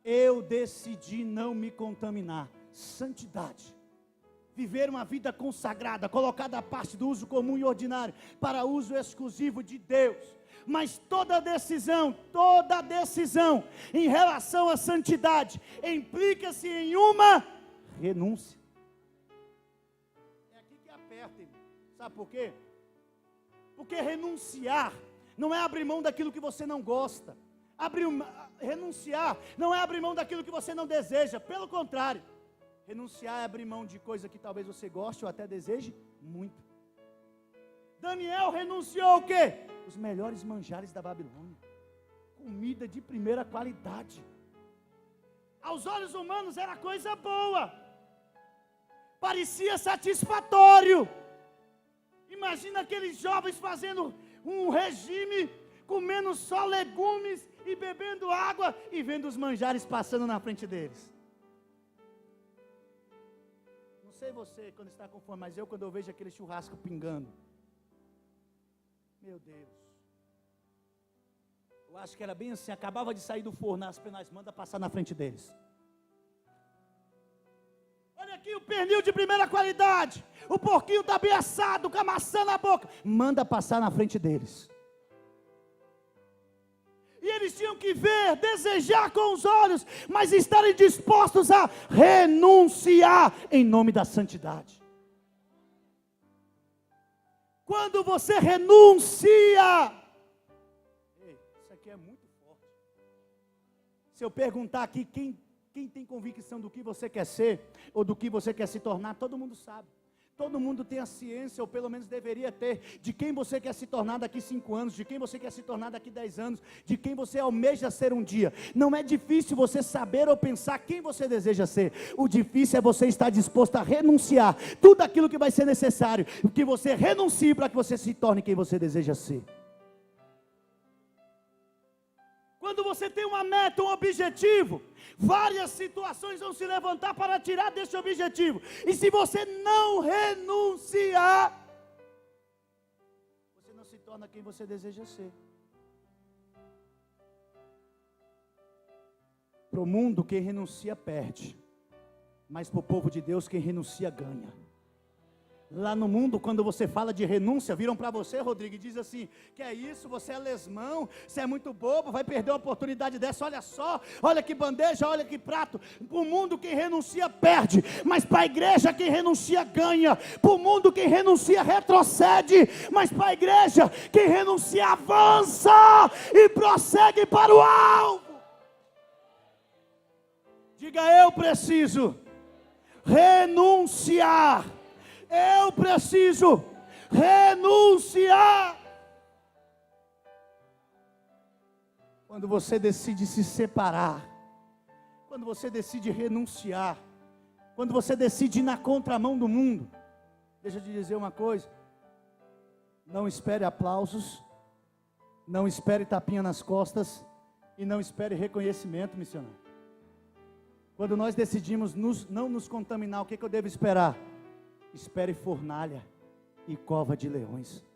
Eu decidi não me contaminar. Santidade. Viver uma vida consagrada, colocada à parte do uso comum e ordinário, para uso exclusivo de Deus. Mas toda decisão em relação à santidade implica-se em uma renúncia. É aqui que aperta, irmão. Sabe por quê? Porque renunciar não é abrir mão daquilo que você não gosta. Renunciar não é abrir mão daquilo que você não deseja. Pelo contrário, renunciar é abrir mão de coisa que talvez você goste ou até deseje muito. Daniel renunciou o quê? Os melhores manjares da Babilônia. Comida de primeira qualidade. Aos olhos humanos era coisa boa. Parecia satisfatório. Imagina aqueles jovens fazendo um regime, comendo só legumes e bebendo água e vendo os manjares passando na frente deles. Não sei você quando está com fome, mas eu quando eu vejo aquele churrasco pingando, meu Deus, eu acho que era bem assim, acabava de sair do forno, as penais manda passar na frente deles. Olha aqui o pernil de primeira qualidade, o porquinho está bem assado, com a maçã na boca, manda passar na frente deles. E eles tinham que ver, desejar com os olhos, mas estarem dispostos a renunciar em nome da santidade. Quando você renuncia. Isso aqui é muito forte. Se eu perguntar aqui quem tem convicção do que você quer ser, ou do que você quer se tornar, todo mundo sabe. Todo mundo tem a ciência, ou pelo menos deveria ter, de quem você quer se tornar daqui 5 anos, de quem você quer se tornar daqui 10 anos, de quem você almeja ser um dia. Não é difícil você saber ou pensar quem você deseja ser. O difícil é você estar disposto a renunciar tudo aquilo que vai ser necessário, que você renuncie para que você se torne quem você deseja ser. Quando você tem uma meta, um objetivo, várias situações vão se levantar para tirar desse objetivo. E se você não renunciar, você não se torna quem você deseja ser. Para o mundo, quem renuncia perde. Mas para o povo de Deus, quem renuncia ganha. Lá no mundo, quando você fala de renúncia, viram para você, Rodrigo, e diz assim: que é isso, você é lesmão, você é muito bobo, vai perder uma oportunidade dessa, olha só, olha que bandeja, olha que prato. Para o mundo quem renuncia perde, mas para a igreja quem renuncia ganha. Para o mundo quem renuncia retrocede, mas para a igreja quem renuncia avança e prossegue para o alvo. Diga: eu preciso renunciar. Eu preciso renunciar. Quando você decide se separar, quando você decide renunciar, quando você decide ir na contramão do mundo, deixa eu te dizer uma coisa: não espere aplausos, não espere tapinha nas costas e não espere reconhecimento, missionário. Quando nós decidimos não nos contaminar, o que eu devo esperar? Espere fornalha e cova de leões.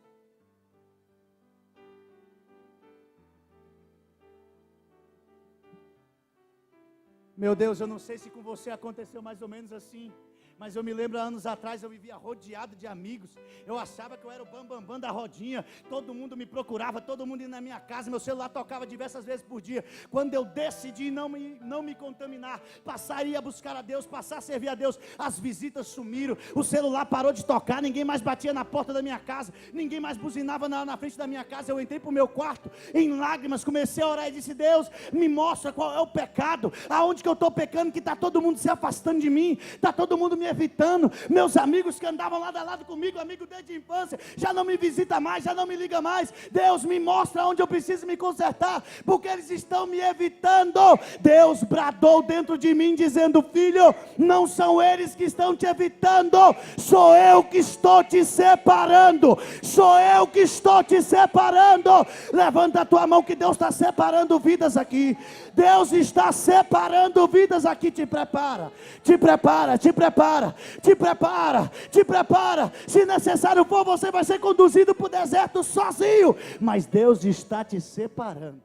Meu Deus, eu não sei se com você aconteceu mais ou menos assim, mas eu me lembro, anos atrás, eu vivia rodeado de amigos. Eu achava que eu era o bambambam da rodinha. Todo mundo me procurava, todo mundo ia na minha casa. Meu celular tocava diversas vezes por dia. Quando eu decidi não me contaminar, passaria a buscar a Deus, passar a servir a Deus, as visitas sumiram, o celular parou de tocar, ninguém mais batia na porta da minha casa, ninguém mais buzinava na frente da minha casa. Eu entrei para o meu quarto em lágrimas, comecei a orar e disse: Deus, me mostra qual é o pecado, aonde que eu estou pecando, que está todo mundo se afastando de mim, está todo mundo me evitando. Meus amigos que andavam lado a lado comigo, amigo desde a infância, já não me visita mais, já não me liga mais. Deus, me mostra onde eu preciso me consertar, porque eles estão me evitando. Deus bradou dentro de mim dizendo: filho, não são eles que estão te evitando, sou eu que estou te separando, sou eu que estou te separando. Levanta a tua mão que Deus está separando vidas aqui. Deus está separando vidas aqui. Te prepara, te prepara, te prepara, te prepara, te prepara. Se necessário for, você vai ser conduzido para o deserto sozinho, mas Deus está te separando.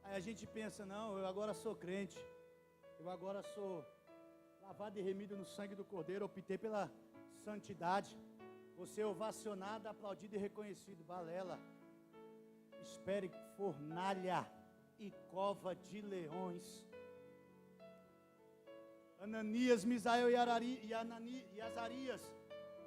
Aí a gente pensa: não, eu agora sou crente, eu agora sou lavado e remido no sangue do Cordeiro, optei pela santidade. Você é ovacionado, aplaudido e reconhecido. Balela. Espere fornalha e cova de leões. Ananias, Misael e Azarias,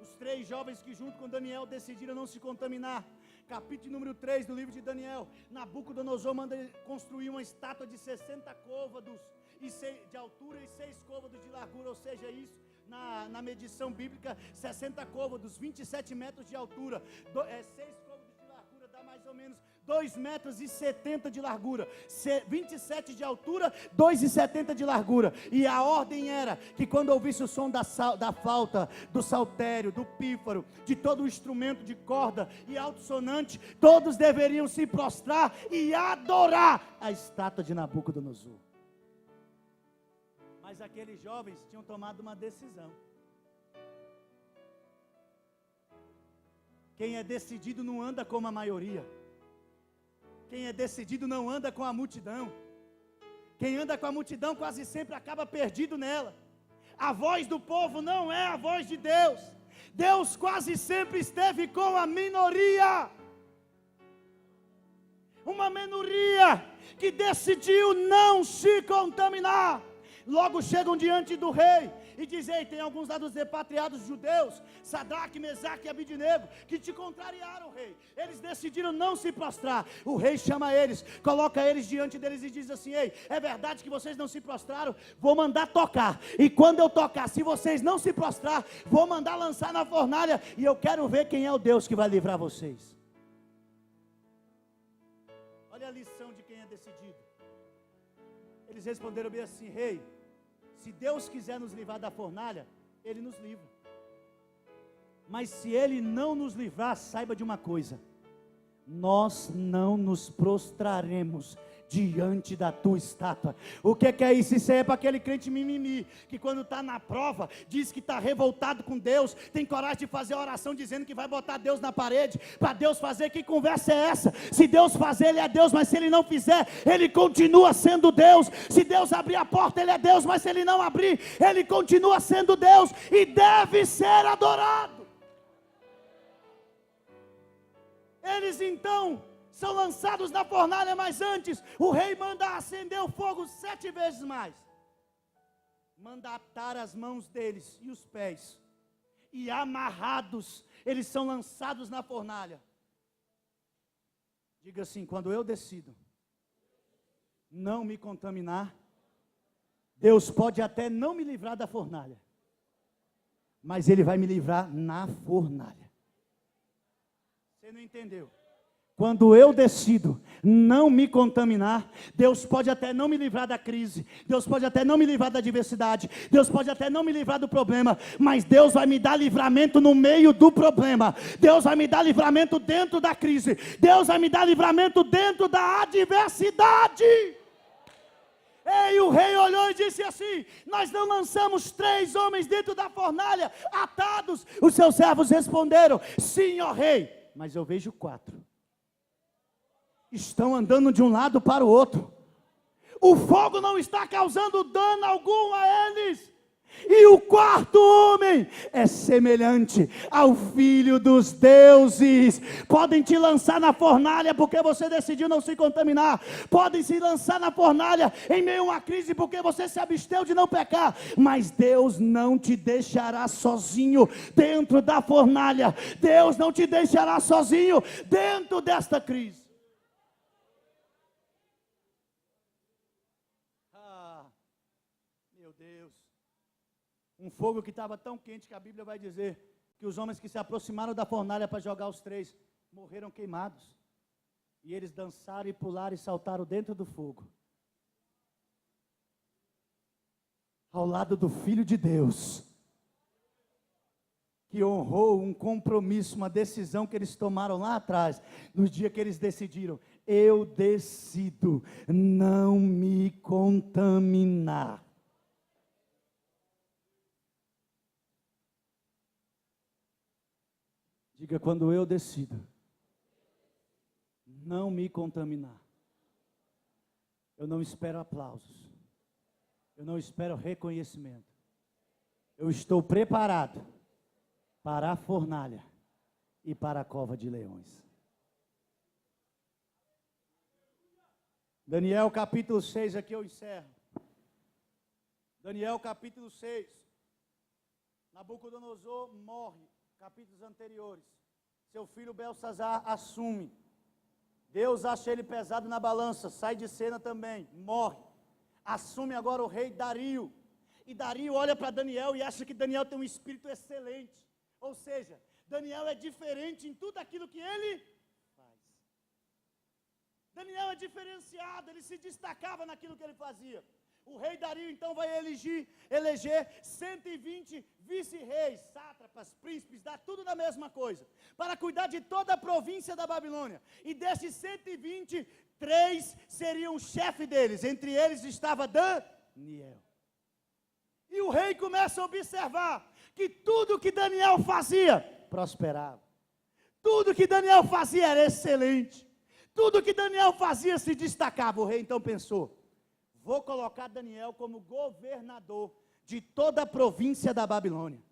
os 3 jovens que junto com Daniel decidiram não se contaminar. Capítulo número 3 do livro de Daniel. Nabucodonosor manda construir uma estátua de 60 côvados de altura e 6 côvados de largura, ou seja, isso na medição bíblica, 60 côvados, 27 metros de altura, 6 côvados de largura, dá mais ou menos 2,70 metros de largura, 27 de altura, 2,70 de largura. E a ordem era que quando ouvisse o som da flauta, do saltério, do pífaro, de todo o instrumento de corda e alto-sonante, todos deveriam se prostrar e adorar a estátua de Nabucodonosor. Mas aqueles jovens tinham tomado uma decisão. Quem é decidido não anda como a maioria. Quem é decidido não anda com a multidão. Quem anda com a multidão quase sempre acaba perdido nela. A voz do povo não é a voz de Deus. Deus quase sempre esteve com a minoria. Uma minoria que decidiu não se contaminar. Logo chegam diante do rei e dizem: ei, tem alguns lá dos repatriados judeus, Sadraque, Mesaque e Abidnego, que te contrariaram, rei. Eles decidiram não se prostrar. O rei chama eles, coloca eles diante deles e diz assim: ei, é verdade que vocês não se prostraram? Vou mandar tocar, e quando eu tocar, se vocês não se prostrar, vou mandar lançar na fornalha, e eu quero ver quem é o Deus que vai livrar vocês. Olha a lição de quem é decidido. Eles responderam bem assim: rei, se Deus quiser nos livrar da fornalha, Ele nos livra. Mas se Ele não nos livrar, saiba de uma coisa: nós não nos prostraremos diante da tua estátua. O que é isso? Isso é para aquele crente mimimi, que quando está na prova, diz que está revoltado com Deus, tem coragem de fazer a oração dizendo que vai botar Deus na parede, para Deus fazer. Que conversa é essa? Se Deus fazer, Ele é Deus, mas se Ele não fizer, Ele continua sendo Deus. Se Deus abrir a porta, Ele é Deus, mas se Ele não abrir, Ele continua sendo Deus, e deve ser adorado. Eles então são lançados na fornalha, mas antes o rei manda acender o fogo 7 vezes mais. Manda atar as mãos deles e os pés, e amarrados, eles são lançados na fornalha. Diga assim: quando eu decido não me contaminar, Deus pode até não me livrar da fornalha, mas Ele vai me livrar na fornalha. Você não entendeu? Quando eu decido não me contaminar, Deus pode até não me livrar da crise, Deus pode até não me livrar da adversidade, Deus pode até não me livrar do problema, mas Deus vai me dar livramento no meio do problema, Deus vai me dar livramento dentro da crise, Deus vai me dar livramento dentro da adversidade. E o rei olhou e disse assim: nós não lançamos 3 homens dentro da fornalha, atados? Os seus servos responderam: sim, ó rei, mas eu vejo 4. Estão andando de um lado para o outro. O fogo não está causando dano algum a eles. E o 4º homem é semelhante ao Filho dos deuses. Podem te lançar na fornalha porque você decidiu não se contaminar. Podem se lançar na fornalha em meio a uma crise porque você se absteu de não pecar. Mas Deus não te deixará sozinho dentro da fornalha. Deus não te deixará sozinho dentro desta crise. Um fogo que estava tão quente que a Bíblia vai dizer que os homens que se aproximaram da fornalha para jogar os 3 morreram queimados. E eles dançaram e pularam e saltaram dentro do fogo, ao lado do Filho de Deus, que honrou um compromisso, uma decisão que eles tomaram lá atrás, no dia que eles decidiram: eu decido não me contaminar. Diga: quando eu decido não me contaminar, eu não espero aplausos, eu não espero reconhecimento, eu estou preparado para a fornalha e para a cova de leões. Daniel capítulo 6, aqui eu encerro. Daniel capítulo 6, Nabucodonosor morre. Capítulos anteriores, seu filho Belsazar assume. Deus acha ele pesado na balança, sai de cena também, morre. Assume agora o rei Dario. E Dario olha para Daniel e acha que Daniel tem um espírito excelente. Ou seja, Daniel é diferente em tudo aquilo que ele faz. Daniel é diferenciado, ele se destacava naquilo que ele fazia. O rei Dario então vai eleger 120 vice-reis, sátrapas, príncipes, dá tudo da mesma coisa, para cuidar de toda a província da Babilônia. E desses 120, 3 seriam o chefe deles, entre eles estava Daniel. E o rei começa a observar que tudo que Daniel fazia prosperava, tudo que Daniel fazia era excelente, tudo que Daniel fazia se destacava. O rei então pensou: vou colocar Daniel como governador de toda a província da Babilônia.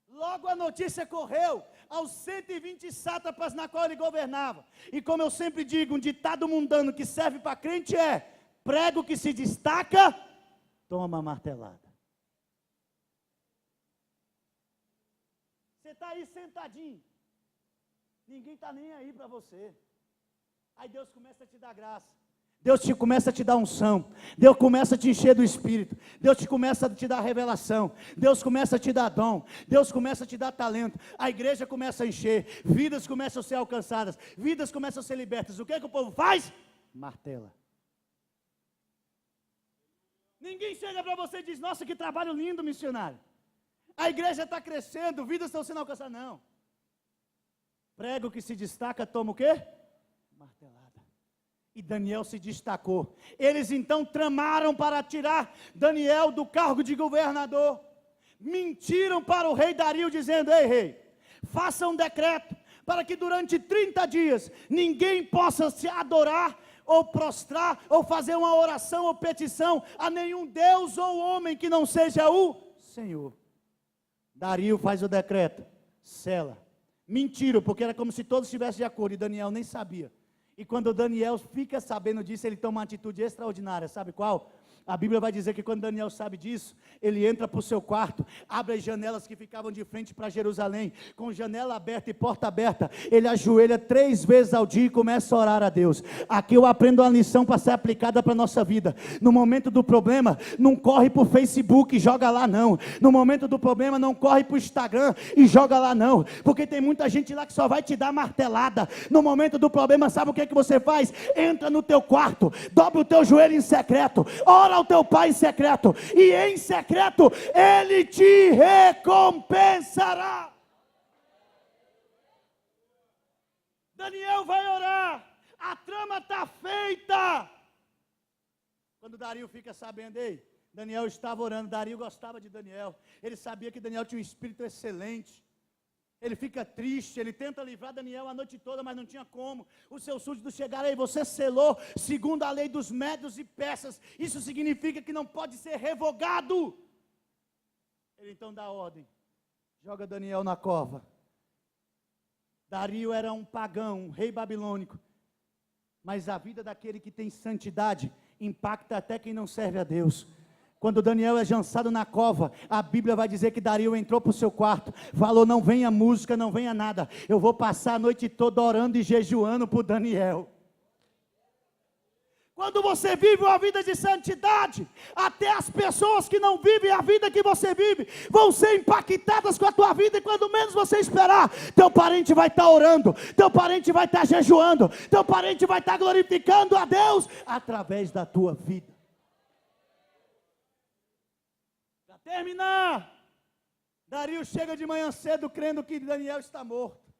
Logo a notícia correu aos 120 sátrapas na qual ele governava. E como eu sempre digo, um ditado mundano que serve para crente é: Prego que se destaca, toma martelada. Você está aí sentadinho, ninguém está nem aí para você. Aí Deus começa a te dar graça. Deus começa a te dar unção, Deus começa a te encher do Espírito, Deus começa a te dar revelação, Deus começa a te dar dom, Deus começa a te dar talento, a igreja começa a encher, vidas começam a ser alcançadas, vidas começam a ser libertas. O que é que o povo faz? Martela. Ninguém chega para você e diz: nossa, que trabalho lindo, missionário, a igreja está crescendo, vidas estão sendo alcançadas. Não. Prego que se destaca, toma o quê? Martelada. E Daniel se destacou. Eles então tramaram para tirar Daniel do cargo de governador. Mentiram para o rei Dario, dizendo: ei rei, faça um decreto para que durante 30 dias ninguém possa se adorar ou prostrar ou fazer uma oração ou petição a nenhum Deus ou homem que não seja o Senhor. Dario faz o decreto, sela. Mentiram, porque era como se todos estivessem de acordo e Daniel nem sabia. E quando Daniel fica sabendo disso, ele toma uma atitude extraordinária. Sabe qual? A Bíblia vai dizer que quando Daniel sabe disso, ele entra para o seu quarto, abre as janelas que ficavam de frente para Jerusalém, com janela aberta e porta aberta, ele ajoelha 3 vezes ao dia e começa a orar a Deus. Aqui eu aprendo uma lição para ser aplicada para a nossa vida. No momento do problema, não corre para o Facebook e joga lá não. No momento do problema, não corre para o Instagram e joga lá não, porque tem muita gente lá que só vai te dar martelada. No momento do problema, sabe o que você faz? Entra no teu quarto, dobra o teu joelho em secreto, ora ao teu pai em secreto, e em secreto ele te recompensará. Daniel vai orar, a trama está feita. Quando Dario fica sabendo, ei, Daniel estava orando, Dario gostava de Daniel, ele sabia que Daniel tinha um espírito excelente. Ele fica triste, ele tenta livrar Daniel a noite toda, mas não tinha como. Os seus súditos chegaram aí: você selou segundo a lei dos médios e persas, isso significa que não pode ser revogado. Ele então dá ordem, joga Daniel na cova. Dario era um pagão, um rei babilônico, mas a vida daquele que tem santidade impacta até quem não serve a Deus. Quando Daniel é lançado na cova, a Bíblia vai dizer que Dario entrou para o seu quarto, falou: não venha música, não venha nada, eu vou passar a noite toda orando e jejuando por Daniel. Quando você vive uma vida de santidade, até as pessoas que não vivem a vida que você vive, vão ser impactadas com a tua vida, e quando menos você esperar, teu parente vai estar orando, teu parente vai estar jejuando, teu parente vai estar glorificando a Deus, através da tua vida. Terminar, Dario chega de manhã cedo crendo que Daniel está morto,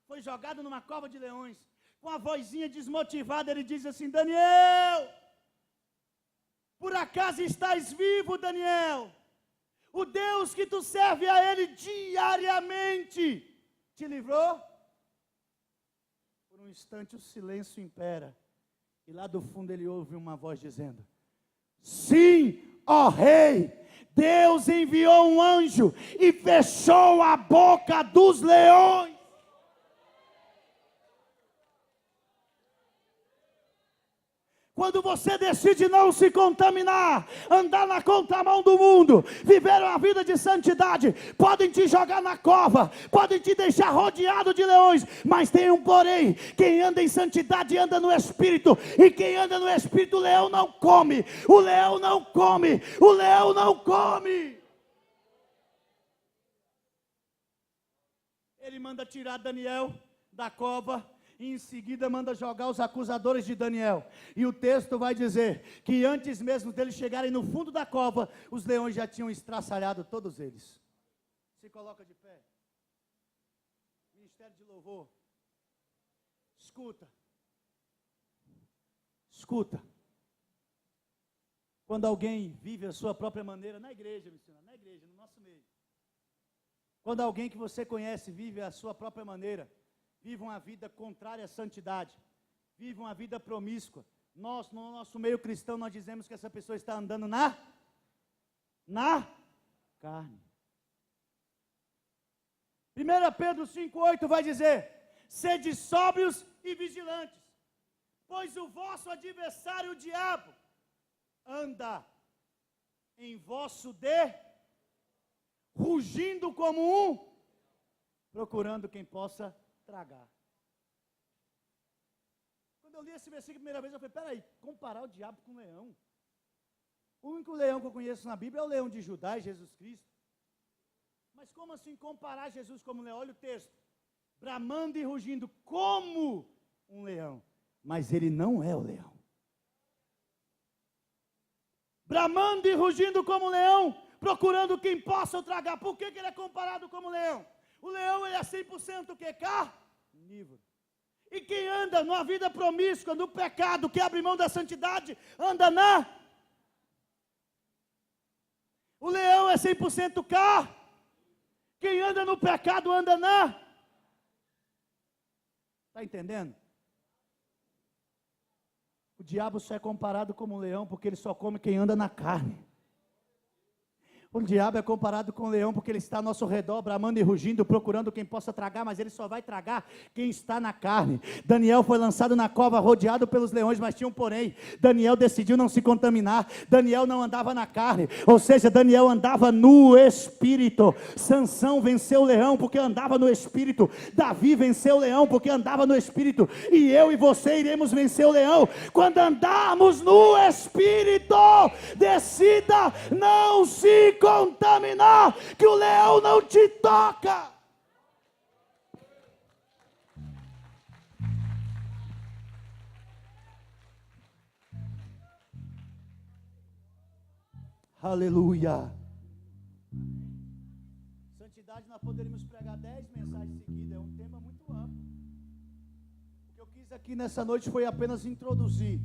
foi jogado numa cova de leões. Com a vozinha desmotivada ele diz assim: Daniel, por acaso estás vivo, Daniel? O Deus que tu serve a ele diariamente te livrou? Por um instante o silêncio impera, e lá do fundo ele ouve uma voz dizendo: sim, ó rei, Deus enviou um anjo e fechou a boca dos leões. Quando você decide não se contaminar, andar na contramão do mundo, viver uma vida de santidade, podem te jogar na cova, podem te deixar rodeado de leões, mas tem um porém: quem anda em santidade anda no Espírito, e quem anda no Espírito, o leão não come, o leão não come, o leão não come. Ele manda tirar Daniel da cova, e em seguida manda jogar os acusadores de Daniel. E o texto vai dizer que antes mesmo deles chegarem no fundo da cova, os leões já tinham estraçalhado todos eles. Se coloca de pé. Ministério de louvor. Escuta. Escuta. Quando alguém vive a sua própria maneira, na igreja, missionário, na igreja, no nosso meio. Quando alguém que você conhece vive a sua própria maneira, vive uma vida contrária à santidade, vive uma vida promíscua, nós, no nosso meio cristão, nós dizemos que essa pessoa está andando na carne. 1 Pedro 5,8 vai dizer: sede sóbrios e vigilantes, pois o vosso adversário, o diabo, anda em vosso rugindo como procurando quem possa tragar. Quando eu li esse versículo a primeira vez, eu falei, peraí, comparar o diabo com o leão? O único leão que eu conheço na Bíblia é o leão de Judá e Jesus Cristo. Mas como assim comparar Jesus como leão? Olha o texto. Bramando e rugindo como um leão. Mas ele não é o leão. Bramando e rugindo como um leão, procurando quem possa o tragar. Por que ele é comparado como leão? O leão ele é 100% o que? Carnívoro. E quem anda numa vida promíscua, no pecado, que abre mão da santidade, anda O leão é 100% carne. Quem anda no pecado anda Está entendendo? O diabo só é comparado como um leão porque ele só come quem anda na carne. O diabo é comparado com o leão porque ele está ao nosso redor, bramando e rugindo, procurando quem possa tragar, mas ele só vai tragar quem está na carne. Daniel foi lançado na cova, rodeado pelos leões, mas tinha um porém. Daniel decidiu não se contaminar. Daniel não andava na carne, ou seja, Daniel andava no Espírito. Sansão venceu o leão porque andava no Espírito. Davi venceu o leão porque andava no Espírito. E eu e você iremos vencer o leão quando andarmos no Espírito. Decida não se contaminar, que o leão não te toca. Aleluia. Santidade, nós poderíamos pregar 10 mensagens seguidas, é um tema muito amplo. O que eu quis aqui nessa noite foi apenas introduzir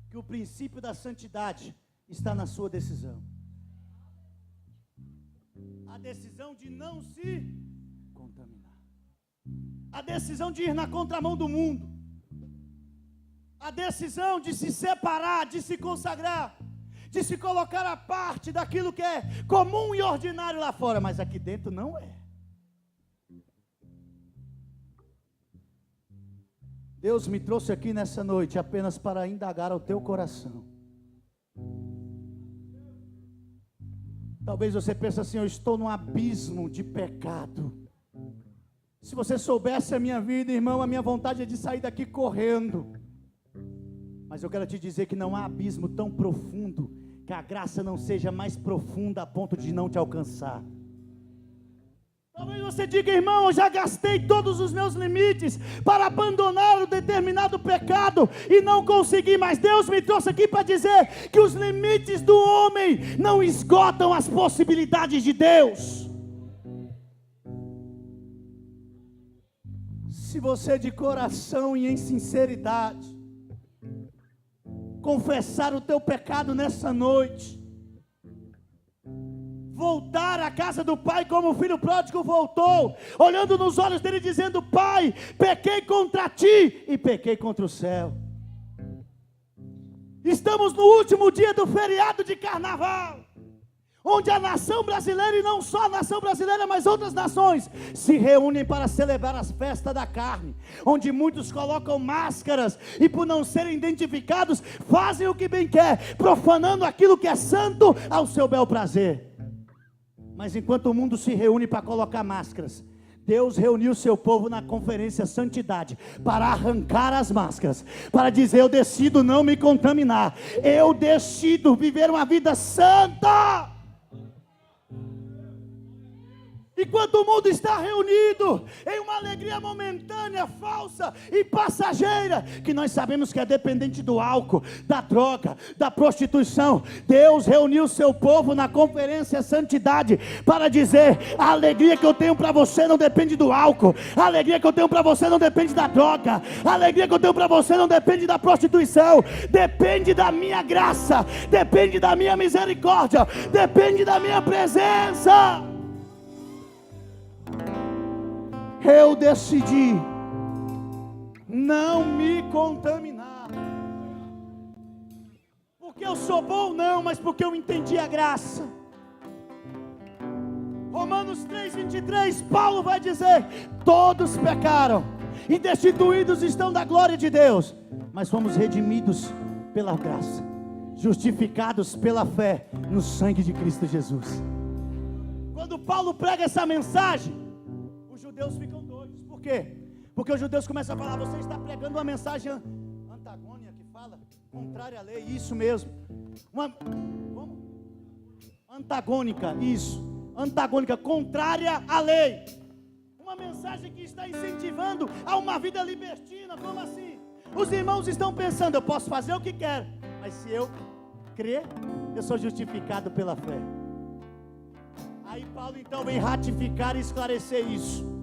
que o princípio da santidade está na sua decisão. A decisão de não se contaminar. A decisão de ir na contramão do mundo. A decisão de se separar, de se consagrar, de se colocar à parte daquilo que é comum e ordinário lá fora, mas aqui dentro não é. Deus me trouxe aqui nessa noite apenas para indagar ao teu coração. Talvez você pense assim, eu estou num abismo de pecado. Se você soubesse a minha vida, irmão, a minha vontade é de sair daqui correndo. Mas eu quero te dizer que não há abismo tão profundo, que a graça não seja mais profunda a ponto de não te alcançar. Talvez você diga, irmão, eu já gastei todos os meus limites para abandonar um determinado pecado e não consegui, mas Deus me trouxe aqui para dizer que os limites do homem não esgotam as possibilidades de Deus. Se você de coração e em sinceridade confessar o teu pecado nessa noite, voltar à casa do pai como o filho pródigo voltou, olhando nos olhos dele dizendo, pai, pequei contra ti e pequei contra o céu. Estamos no último dia do feriado de carnaval, onde a nação brasileira, e não só a nação brasileira, mas outras nações, se reúnem para celebrar as festas da carne, onde muitos colocam máscaras, e por não serem identificados, fazem o que bem quer, profanando aquilo que é santo ao seu bel prazer. Mas enquanto o mundo se reúne para colocar máscaras, Deus reuniu o seu povo na conferência Santidade para arrancar as máscaras, para dizer, eu decido não me contaminar, eu decido viver uma vida santa. Enquanto o mundo está reunido em uma alegria momentânea, falsa e passageira, que nós sabemos que é dependente do álcool, da droga, da prostituição, Deus reuniu o seu povo na conferência Santidade para dizer, a alegria que eu tenho para você não depende do álcool, a alegria que eu tenho para você não depende da droga, a alegria que eu tenho para você não depende da prostituição, depende da minha graça, depende da minha misericórdia, depende da minha presença. Eu decidi não me contaminar, porque eu sou bom não, mas porque eu entendi a graça. Romanos 3:23, Paulo vai dizer, todos pecaram e destituídos estão da glória de Deus, mas fomos redimidos pela graça. justificados pela fé no sangue de Cristo Jesus. Quando Paulo prega essa mensagem, os judeus ficam doidos. Por quê? Porque os judeus começam a falar: você está pregando uma mensagem antagônica, que fala contrária à lei. Isso mesmo. Como? Antagônica, isso. Antagônica, contrária à lei. Uma mensagem que está incentivando a uma vida libertina. Como assim? Os irmãos estão pensando: eu posso fazer o que quero, mas se eu crer, eu sou justificado pela fé. Aí Paulo então vem ratificar e esclarecer isso.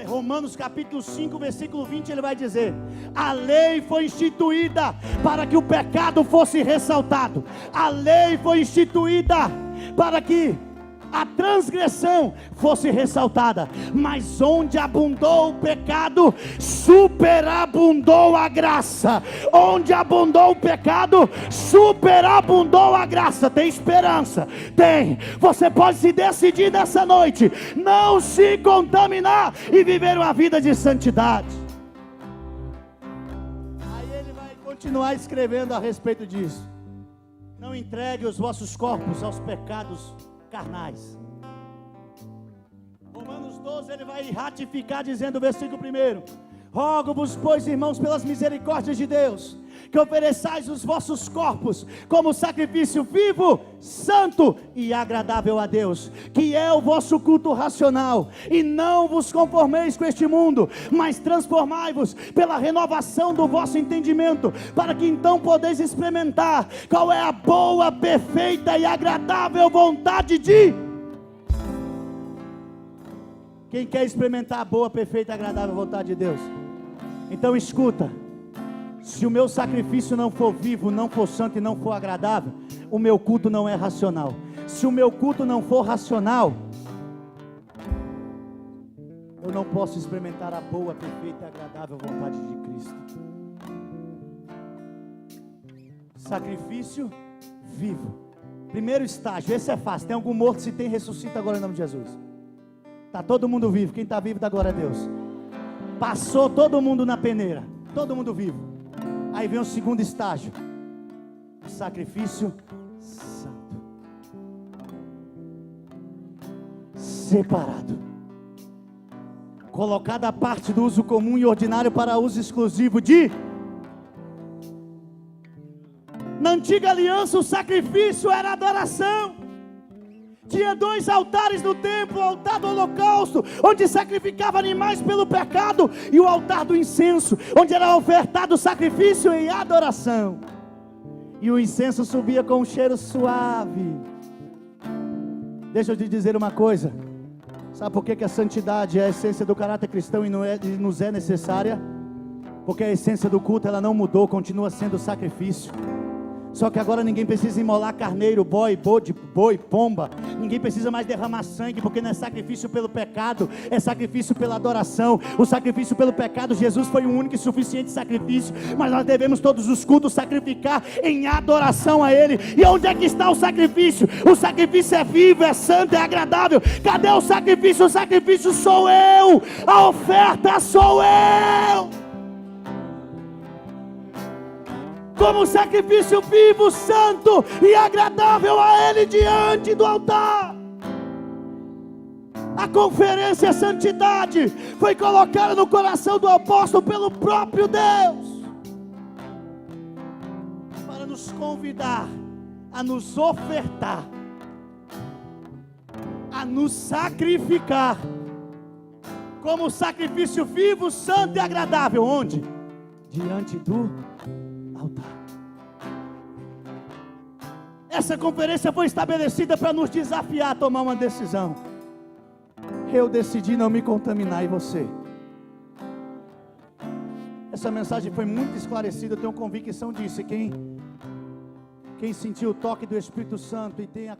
Romanos capítulo 5, versículo 20, ele vai dizer: a lei foi instituída para que o pecado fosse ressaltado. A lei foi instituída para que a transgressão fosse ressaltada, mas onde abundou o pecado, superabundou a graça. Onde abundou o pecado, superabundou a graça. Tem esperança? Tem. Você pode se decidir nessa noite, não se contaminar e viver uma vida de santidade. Aí ele vai continuar escrevendo a respeito disso: não entregue os vossos corpos aos pecados carnais. Romanos 12, ele vai ratificar dizendo, versículo 1: rogo-vos, pois, irmãos, pelas misericórdias de Deus, que ofereçais os vossos corpos como sacrifício vivo, santo e agradável a Deus, que é o vosso culto racional. E não vos conformeis com este mundo, mas transformai-vos pela renovação do vosso entendimento, para que então podeis experimentar qual é a boa, perfeita e agradável vontade de... Quem quer experimentar a boa, perfeita e agradável vontade de Deus? Então escuta: se o meu sacrifício não for vivo, não for santo e não for agradável, o meu culto não é racional. Se o meu culto não for racional, eu não posso experimentar a boa, perfeita e agradável vontade de Cristo. Sacrifício vivo. Primeiro estágio, esse é fácil. Tem algum morto? Se tem, ressuscita agora em nome de Jesus. Está todo mundo vivo. Quem está vivo dá glória a Deus. Passou todo mundo na peneira, todo mundo vivo. Aí vem o segundo estágio: o sacrifício santo, separado, colocado à parte do uso comum e ordinário para uso exclusivo de... Na antiga aliança o sacrifício era adoração. Tinha 2 altares no templo: o altar do holocausto, onde sacrificava animais pelo pecado, e o altar do incenso, onde era ofertado sacrifício em adoração. E o incenso subia com um cheiro suave. Deixa eu te dizer uma coisa: sabe por que a santidade é a essência do caráter cristão e nos é necessária? Porque a essência do culto, ela não mudou, continua sendo sacrifício. Só que agora ninguém precisa imolar carneiro, boi, pomba. Ninguém precisa mais derramar sangue, porque não é sacrifício pelo pecado, é sacrifício pela adoração. O sacrifício pelo pecado, Jesus foi o único e suficiente sacrifício, mas nós devemos todos os cultos sacrificar em adoração a Ele. E onde é que está o sacrifício? O sacrifício é vivo, é santo, é agradável. Cadê o sacrifício? O sacrifício sou eu, a oferta sou eu. Como sacrifício vivo, santo e agradável a Ele diante do altar. A conferência é santidade, foi colocada no coração do apóstolo pelo próprio Deus, para nos convidar a nos ofertar, a nos sacrificar, como sacrifício vivo, santo e agradável. Onde? Diante do altar. Essa conferência foi estabelecida para nos desafiar a tomar uma decisão. Eu decidi não me contaminar, e você? Essa mensagem foi muito esclarecida, eu tenho convicção disso. E quem sentiu o toque do Espírito Santo e tem a